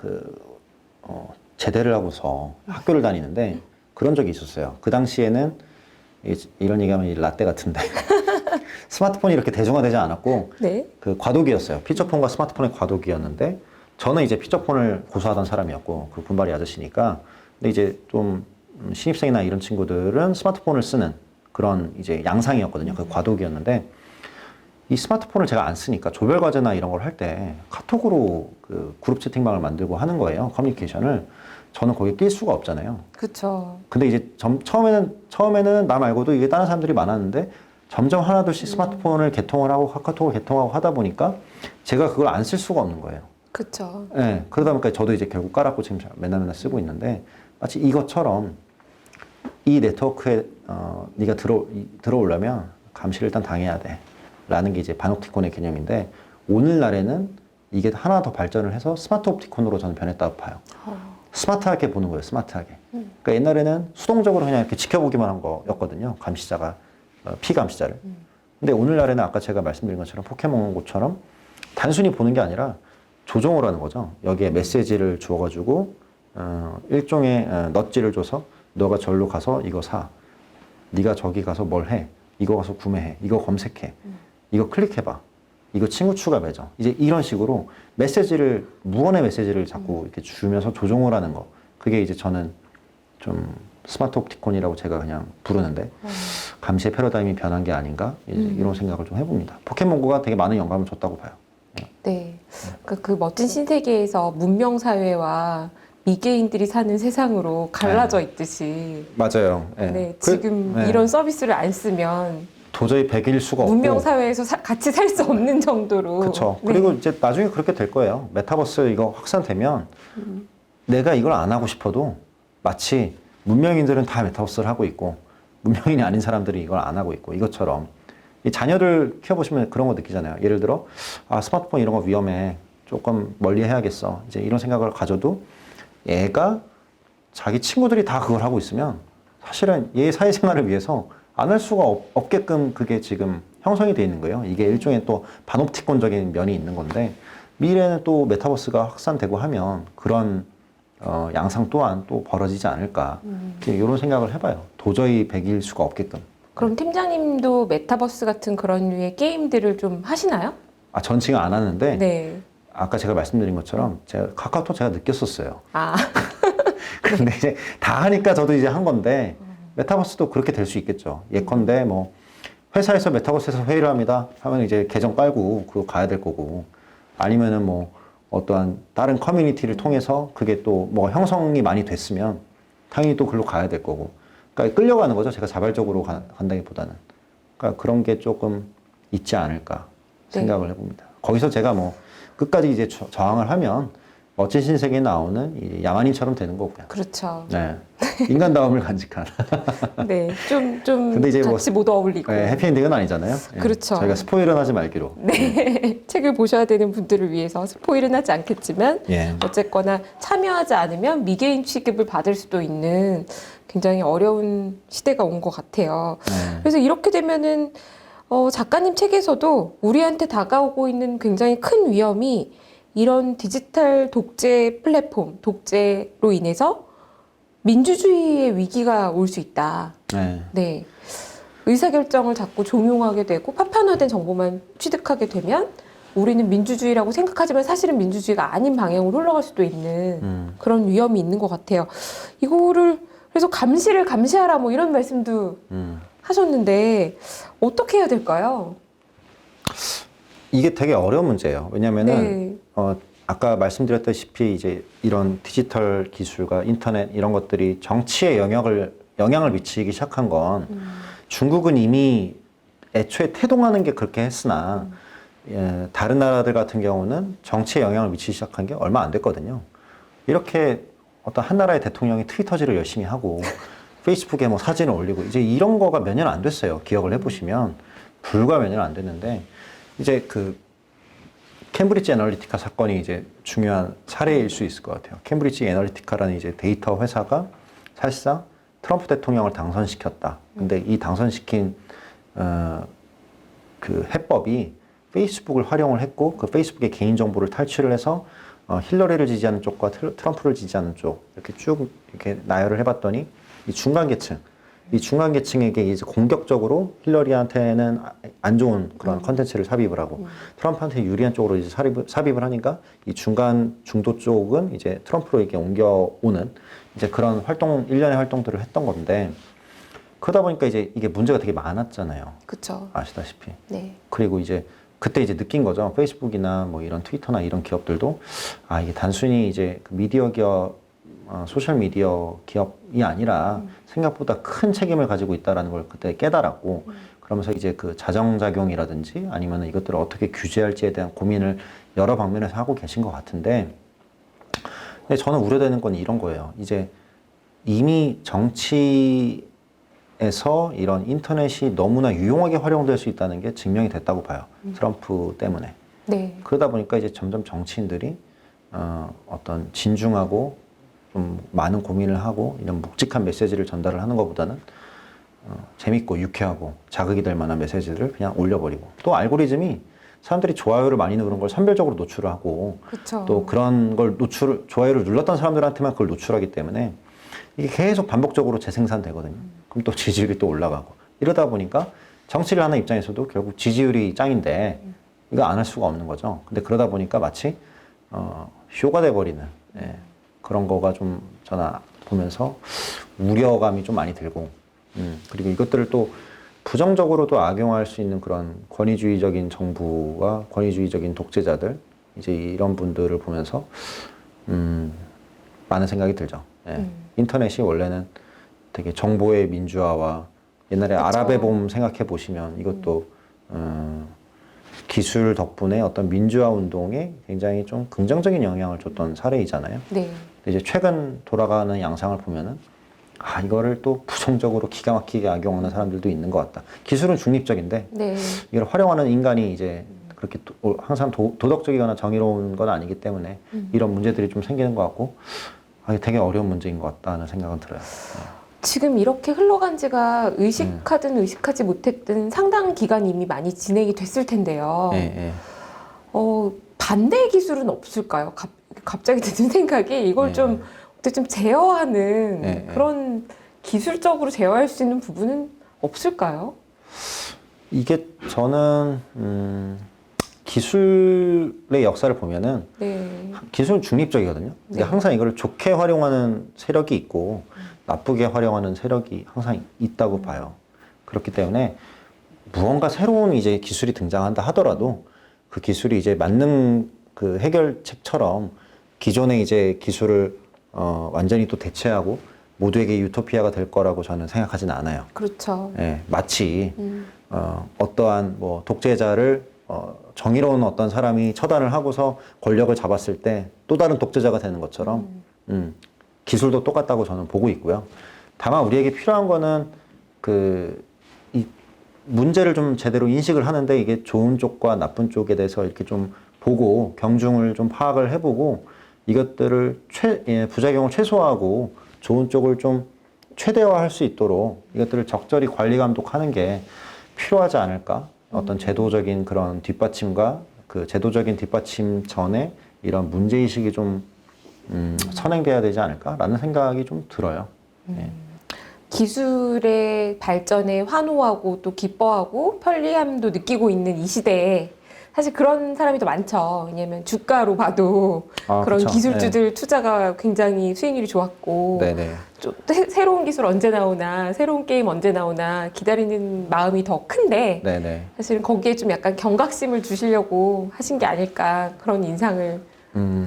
제대를 하고서 학교를 다니는데 그런 적이 있었어요. 그 당시에는 이런 얘기하면 라떼 같은데 스마트폰이 이렇게 대중화되지 않았고 네. 그 과도기였어요. 피처폰과 스마트폰의 과도기였는데 저는 이제 피처폰을 고수하던 사람이었고 그 분발이 아저씨니까 근데 이제 좀 신입생이나 이런 친구들은 스마트폰을 쓰는 그런 이제 양상이었거든요. 그 과도기였는데 이 스마트폰을 제가 안 쓰니까 조별 과제나 이런 걸 할 때 카톡으로 그 그룹 채팅방을 만들고 하는 거예요. 커뮤니케이션을. 저는 거기에 낄 수가 없잖아요. 그쵸. 근데 이제 처음에는 나 말고도 이게 다른 사람들이 많았는데 점점 하나둘씩 스마트폰을 개통을 하고 카카오톡을 개통하고 하다 보니까 제가 그걸 안 쓸 수가 없는 거예요. 그쵸. 네, 그러다 보니까 저도 이제 결국 깔았고 지금 맨날 쓰고 있는데 마치 이것처럼 이 네트워크에 네가 들어오려면 감시를 일단 당해야 돼 라는 게 이제 바노프티콘의 개념인데 오늘날에는 이게 하나 더 발전을 해서 스마트 옵티콘으로 저는 변했다고 봐요. 스마트하게 보는 거예요. 스마트하게. 그러니까 옛날에는 수동적으로 그냥 이렇게 지켜보기만 한 거였거든요. 감시자가 피감시자를. 근데 오늘날에는 아까 제가 말씀드린 것처럼 포켓몬고처럼 단순히 보는 게 아니라 조종을 하는 거죠. 여기에 메시지를 주어가지고 일종의 넛지를 줘서 너가 절로 가서 이거 사. 네가 저기 가서 뭘 해. 이거 가서 구매해. 이거 검색해. 이거 클릭해봐. 이거 친구 추가 맺어. 이제 이런 식으로 무언의 메시지를 자꾸 이렇게 주면서 조종을 하는 거. 그게 이제 저는 좀 스마트 옵티콘이라고 제가 그냥 부르는데 감시의 패러다임이 변한 게 아닌가 이제 이런 생각을 좀 해봅니다. 포켓몬고가 되게 많은 영감을 줬다고 봐요. 네. 그러니까 그 멋진 신세계에서 문명 사회와 미개인들이 사는 세상으로 갈라져 있듯이. 맞아요. 네. 지금 이런 서비스를 안 쓰면 도저히 100일 수가 없고 문명 사회에서 같이 살 수 없는 정도로. 그렇죠. 네. 그리고 이제 나중에 그렇게 될 거예요. 메타버스 이거 확산되면 내가 이걸 안 하고 싶어도 마치 문명인들은 다 메타버스를 하고 있고 문명인이 아닌 사람들이 이걸 안 하고 있고 이것처럼 이 자녀들 키워보시면 그런 거 느끼잖아요. 예를 들어 스마트폰 이런 거 위험해. 조금 멀리 해야겠어. 이제 이런 생각을 가져도 얘가 자기 친구들이 다 그걸 하고 있으면 사실은 얘 사회생활을 위해서 안 할 수가 없게끔 그게 지금 형성이 돼 있는 거예요. 이게 일종의 또 반옵티콘적인 면이 있는 건데 미래에는 또 메타버스가 확산되고 하면 그런 양상 또한 또 벌어지지 않을까 이런 생각을 해봐요. 도저히 100일 수가 없게끔. 그럼 팀장님도 메타버스 같은 그런 류의 게임들을 좀 하시나요? 전 지금 안 하는데 네. 아까 제가 말씀드린 것처럼 카카오톡 제가 느꼈었어요. 아. 근데 이제 다 하니까 저도 이제 한 건데 메타버스도 그렇게 될 수 있겠죠. 예컨대 뭐 회사에서 메타버스에서 회의를 합니다. 하면 이제 계정 깔고 그거 가야 될 거고 아니면은 뭐 어떠한 다른 커뮤니티를 통해서 그게 또 뭐 형성이 많이 됐으면 당연히 또 글로 가야 될 거고 그러니까 끌려가는 거죠. 제가 자발적으로 간다기보다는 그러니까 그런 게 조금 있지 않을까 생각을 해봅니다. 거기서 제가 뭐 끝까지 이제 저항을 하면 멋진 신세계에 나오는 이 야만인처럼 되는 거고요. 그렇죠. 네. 인간다움을 간직한. 네. 좀 근데 이제 같이 못 어울리고. 네, 해피엔딩은 아니잖아요. 그렇죠. 저희가 스포일은 하지 말기로. 네. 책을 보셔야 되는 분들을 위해서 스포일은 하지 않겠지만 예. 어쨌거나 참여하지 않으면 미개인 취급을 받을 수도 있는 굉장히 어려운 시대가 온 것 같아요. 네. 그래서 이렇게 되면은 작가님 책에서도 우리한테 다가오고 있는 굉장히 큰 위험이 이런 디지털 독재 플랫폼, 독재로 인해서 민주주의의 위기가 올 수 있다. 네. 네. 의사결정을 자꾸 종용하게 되고 파편화된 정보만 취득하게 되면 우리는 민주주의라고 생각하지만 사실은 민주주의가 아닌 방향으로 흘러갈 수도 있는 그런 위험이 있는 것 같아요. 이거를 그래서 감시하라 뭐 이런 말씀도 하셨는데 어떻게 해야 될까요? 이게 되게 어려운 문제예요. 왜냐면은 네. 아까 말씀드렸다시피 이제 이런 디지털 기술과 인터넷 이런 것들이 정치에 영향을 미치기 시작한 건 중국은 이미 애초에 태동하는 게 그렇게 했으나 다른 나라들 같은 경우는 정치에 영향을 미치기 시작한 게 얼마 안 됐거든요. 이렇게 어떤 한 나라의 대통령이 트위터질을 열심히 하고 페이스북에 뭐 사진을 올리고 이제 이런 거가 몇 년 안 됐어요. 기억을 해보시면 불과 몇 년 안 됐는데 이제 그 캠브리지 애널리티카 사건이 이제 중요한 사례일 수 있을 것 같아요. 캠브리지 애널리티카라는 이제 데이터 회사가 사실상 트럼프 대통령을 당선시켰다. 근데 이 당선시킨 그 해법이 페이스북을 활용을 했고 그 페이스북의 개인 정보를 탈취를 해서 힐러리를 지지하는 쪽과 트럼프를 지지하는 쪽 이렇게 쭉 이렇게 나열을 해봤더니 이 중간 계층에게 이제 공격적으로 힐러리한테는 안 좋은 그런 컨텐츠를 삽입을 하고 트럼프한테 유리한 쪽으로 이제 삽입을 하니까 이 중간 중도 쪽은 이제 트럼프로 이렇게 옮겨오는 이제 그런 일련의 활동들을 했던 건데 그러다 보니까 이제 이게 문제가 되게 많았잖아요. 그렇죠. 아시다시피. 네. 그리고 이제 그때 이제 느낀 거죠. 페이스북이나 뭐 이런 트위터나 이런 기업들도 아, 이게 단순히 이제 그 미디어 기업, 소셜 미디어 기업이 아니라 생각보다 큰 책임을 가지고 있다라는 걸 그때 깨달았고 그러면서 이제 그 자정작용이라든지 아니면 이것들을 어떻게 규제할지에 대한 고민을 여러 방면에서 하고 계신 것 같은데 근데 저는 우려되는 건 이런 거예요. 이제 이미 정치에서 이런 인터넷이 너무나 유용하게 활용될 수 있다는 게 증명이 됐다고 봐요. 트럼프 때문에. 네. 그러다 보니까 이제 점점 정치인들이 어떤 진중하고 좀 많은 고민을 하고 이런 묵직한 메시지를 전달을 하는 것보다는 재밌고 유쾌하고 자극이 될 만한 메시지를 그냥 올려버리고 또 알고리즘이 사람들이 좋아요를 많이 누르는 걸 선별적으로 노출을 하고 그쵸. 또 그런 걸 좋아요를 눌렀던 사람들한테만 그걸 노출하기 때문에 이게 계속 반복적으로 재생산되거든요. 그럼 또 지지율이 또 올라가고 이러다 보니까 정치를 하는 입장에서도 결국 지지율이 짱인데 이거 안 할 수가 없는 거죠. 근데 그러다 보니까 마치 쇼가 돼버리는 그런 거가 좀 저는 보면서 우려감이 좀 많이 들고 그리고 이것들을 또 부정적으로도 악용할 수 있는 그런 권위주의적인 정부와 권위주의적인 독재자들 이제 이런 분들을 보면서 많은 생각이 들죠. 인터넷이 원래는 되게 정보의 민주화와 옛날에 그쵸. 아랍의 봄 생각해 보시면 이것도 기술 덕분에 어떤 민주화 운동에 굉장히 좀 긍정적인 영향을 줬던 사례이잖아요. 네. 근데 이제 최근 돌아가는 양상을 보면은 이거를 또 부정적으로 기가 막히게 악용하는 사람들도 있는 것 같다. 기술은 중립적인데 네. 이걸 활용하는 인간이 이제 그렇게 항상 도덕적이거나 정의로운 건 아니기 때문에 이런 문제들이 좀 생기는 것 같고 되게 어려운 문제인 것 같다는 생각은 들어요. 지금 이렇게 흘러간 지가 의식하든 의식하지 못했든 상당한 기간이 이미 많이 진행이 됐을 텐데요. 네. 반대 기술은 없을까요? 갑자기 드는 생각이 이걸 네. 좀 어떻게 좀 제어하는 네. 그런 기술적으로 제어할 수 있는 부분은 없을까요? 이게 저는 기술의 역사를 보면은 네. 기술은 중립적이거든요. 근데 네. 항상 이걸 좋게 활용하는 세력이 있고 나쁘게 활용하는 세력이 항상 있다고 봐요. 그렇기 때문에 무언가 새로운 이제 기술이 등장한다 하더라도 그 기술이 이제 맞는 그 해결책처럼 기존의 이제 기술을 완전히 또 대체하고 모두에게 유토피아가 될 거라고 저는 생각하지는 않아요. 그렇죠. 마치 어떠한 뭐 독재자를 정의로운 어떤 사람이 처단을 하고서 권력을 잡았을 때 또 다른 독재자가 되는 것처럼 기술도 똑같다고 저는 보고 있고요. 다만 우리에게 필요한 거는 이 문제를 좀 제대로 인식을 하는데 이게 좋은 쪽과 나쁜 쪽에 대해서 이렇게 좀 보고 경중을 좀 파악을 해보고 이것들을 부작용을 최소화하고 좋은 쪽을 좀 최대화할 수 있도록 이것들을 적절히 관리 감독하는 게 필요하지 않을까? 어떤 제도적인 그런 뒷받침과 그 제도적인 뒷받침 전에 이런 문제의식이 좀 선행돼야 되지 않을까라는 생각이 좀 들어요. 기술의 발전에 환호하고 또 기뻐하고 편리함도 느끼고 있는 이 시대에 사실 그런 사람이 더 많죠. 왜냐하면 주가로 봐도 그런 그쵸. 기술주들 투자가 굉장히 수익률이 좋았고 네네. 좀 새로운 기술 언제 나오나 새로운 게임 언제 나오나 기다리는 마음이 더 큰데 네네. 사실은 거기에 좀 약간 경각심을 주시려고 하신 게 아닐까 그런 인상을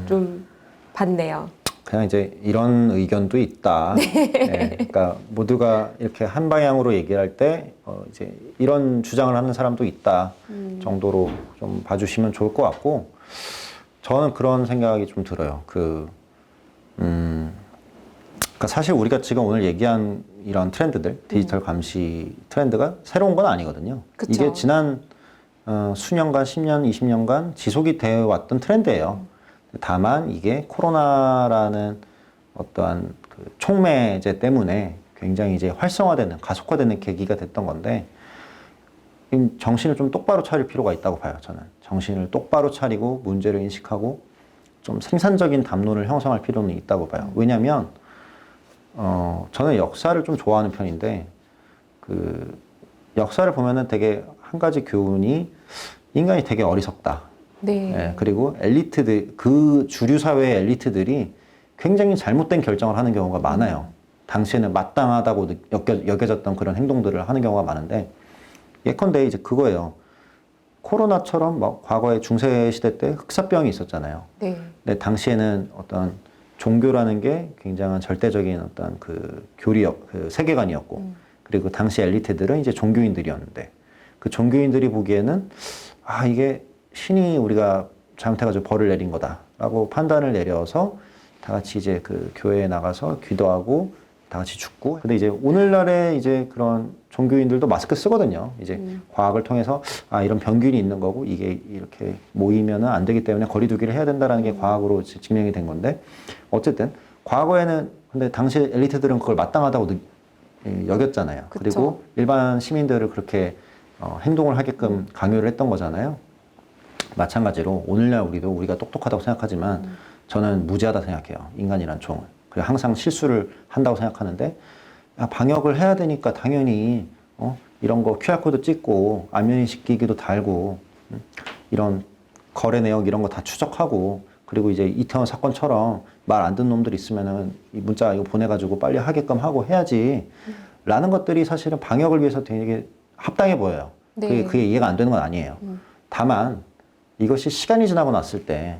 좀 받네요. 그냥 이제 이런 의견도 있다. 네. 그러니까 모두가 이렇게 한 방향으로 얘기할 때 이제 이런 주장을 하는 사람도 있다 정도로 좀 봐주시면 좋을 것 같고 저는 그런 생각이 좀 들어요. 그러니까 사실 우리가 지금 오늘 얘기한 이런 트렌드들, 디지털 감시 트렌드가 새로운 건 아니거든요. 그쵸. 이게 지난 수년간, 10년, 20년간 지속이 되어 왔던 트렌드예요. 다만 이게 코로나라는 어떠한 그 촉매제 때문에 굉장히 이제 활성화되는, 가속화되는 계기가 됐던 건데 정신을 좀 똑바로 차릴 필요가 있다고 봐요. 저는 정신을 똑바로 차리고 문제를 인식하고 좀 생산적인 담론을 형성할 필요는 있다고 봐요. 왜냐하면 저는 역사를 좀 좋아하는 편인데 그 역사를 보면은 되게 한 가지 교훈이 인간이 되게 어리석다. 네. 그리고 엘리트들, 그 주류 사회의 엘리트들이 굉장히 잘못된 결정을 하는 경우가 많아요. 당시에는 마땅하다고 여겨졌던 그런 행동들을 하는 경우가 많은데 예컨대 이제 그거예요. 코로나처럼 뭐 과거에 중세 시대 때 흑사병이 있었잖아요. 네. 근데 당시에는 어떤 종교라는 게 굉장한 절대적인 어떤 그 그 세계관이었고 그리고 당시 엘리트들은 이제 종교인들이었는데 그 종교인들이 보기에는 아 이게 신이 우리가 잘못해가지고 벌을 내린 거다라고 판단을 내려서 다 같이 이제 그 교회에 나가서 기도하고 다 같이 죽고 근데 이제 오늘날에 이제 그런 종교인들도 마스크 쓰거든요. 이제 과학을 통해서 아 이런 병균이 있는 거고 이게 이렇게 모이면은 안 되기 때문에 거리두기를 해야 된다라는 게 과학으로 증명이 된 건데 어쨌든 과거에는 근데 당시 엘리트들은 그걸 마땅하다고 여겼잖아요. 그쵸. 그리고 일반 시민들을 그렇게 행동을 하게끔 강요를 했던 거잖아요. 마찬가지로 오늘날 우리가 똑똑하다고 생각하지만 저는 무지하다 생각해요. 인간이란 종은. 그리고 항상 실수를 한다고 생각하는데 야, 방역을 해야 되니까 당연히 이런 거 QR코드 찍고 안면인식 기기도 달고 이런 거래 내역 이런 거 다 추적하고 그리고 이제 이태원 사건처럼 말 안 듣는 놈들 있으면은 이 문자 이거 보내가지고 빨리 하게끔 하고 해야지 라는 것들이 사실은 방역을 위해서 되게 합당해 보여요. 네. 그게 이해가 안 되는 건 아니에요. 다만 이것이 시간이 지나고 났을 때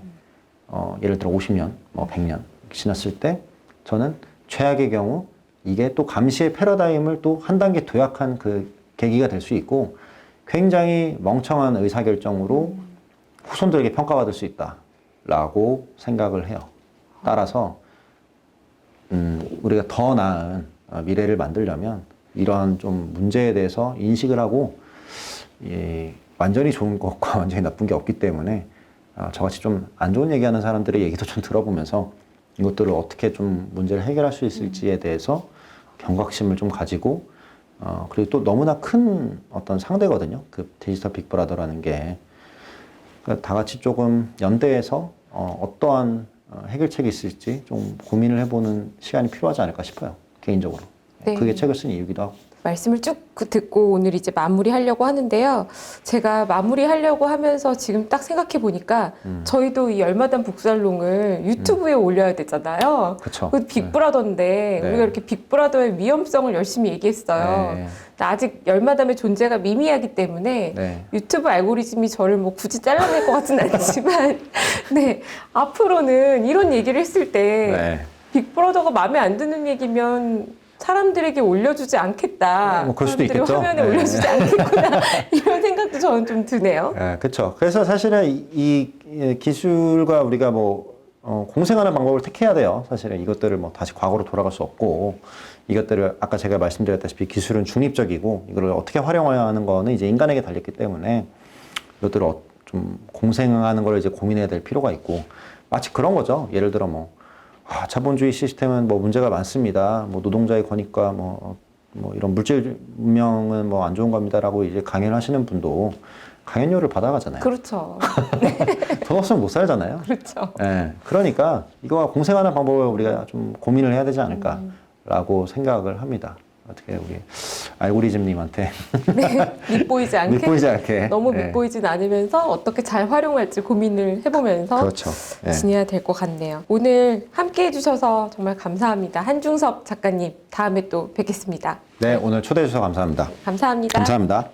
예를 들어 50년, 뭐 100년 지났을 때 저는 최악의 경우 이게 또 감시의 패러다임을 또 한 단계 도약한 그 계기가 될 수 있고 굉장히 멍청한 의사결정으로 후손들에게 평가받을 수 있다라고 생각을 해요. 따라서 우리가 더 나은 미래를 만들려면 이러한 좀 문제에 대해서 인식을 하고 완전히 좋은 것과 완전히 나쁜 게 없기 때문에 저같이 좀 안 좋은 얘기하는 사람들의 얘기도 좀 들어보면서 이것들을 어떻게 좀 문제를 해결할 수 있을지에 대해서 경각심을 좀 가지고 그리고 또 너무나 큰 어떤 상대거든요. 그 디지털 빅브라더라는 게 그러니까 다 같이 조금 연대해서 어떠한 해결책이 있을지 좀 고민을 해보는 시간이 필요하지 않을까 싶어요. 개인적으로. 네. 그게 책을 쓴 이유기도 하고. 말씀을 쭉 듣고 오늘 이제 마무리하려고 하는데요. 제가 마무리하려고 하면서 지금 딱 생각해 보니까 저희도 이 열마단 북살롱을 유튜브에 올려야 되잖아요. 그쵸. 그 빅브라더인데 네. 우리가 이렇게 빅브라더의 위험성을 열심히 얘기했어요. 네. 근데 아직 열마담의 존재가 미미하기 때문에 네. 유튜브 알고리즘이 저를 뭐 굳이 잘라낼 것 같진 않지만 네 앞으로는 이런 얘기를 했을 때 네. 빅브라더가 마음에 안 드는 얘기면 사람들에게 올려주지 않겠다. 뭐 그럴 수도 사람들이 있겠죠. 화면에 네. 올려주지 않겠구나. 이런 생각도 저는 좀 드네요. 네, 그렇죠. 그래서 사실은 이 기술과 우리가 뭐 공생하는 방법을 택해야 돼요. 사실은 이것들을 뭐 다시 과거로 돌아갈 수 없고 이것들을 아까 제가 말씀드렸다시피 기술은 중립적이고 이걸 어떻게 활용하는 거는 이제 인간에게 달렸기 때문에 이것들을 좀 공생하는 걸 이제 고민해야 될 필요가 있고 마치 그런 거죠. 예를 들어 뭐 자본주의 시스템은 뭐 문제가 많습니다. 뭐 노동자의 권익과 뭐 이런 물질 문명은 뭐 안 좋은 겁니다라고 이제 강연을 하시는 분도 강연료를 받아가잖아요. 그렇죠. 돈 없으면 못 살잖아요. 그렇죠. 네, 그러니까 이거와 공생하는 방법을 우리가 좀 고민을 해야 되지 않을까라고 생각을 합니다. 어떻게 우리 알고리즘님한테 네, 밉보이지 않게. 밉보이지 않게. 너무 네. 밉보이진 않으면서 어떻게 잘 활용할지 고민을 해보면서 그렇죠. 네. 지내야 될 것 같네요. 오늘 함께 해주셔서 정말 감사합니다. 한중섭 작가님, 다음에 또 뵙겠습니다. 네, 오늘 초대해 주셔서 감사합니다. 감사합니다. 감사합니다.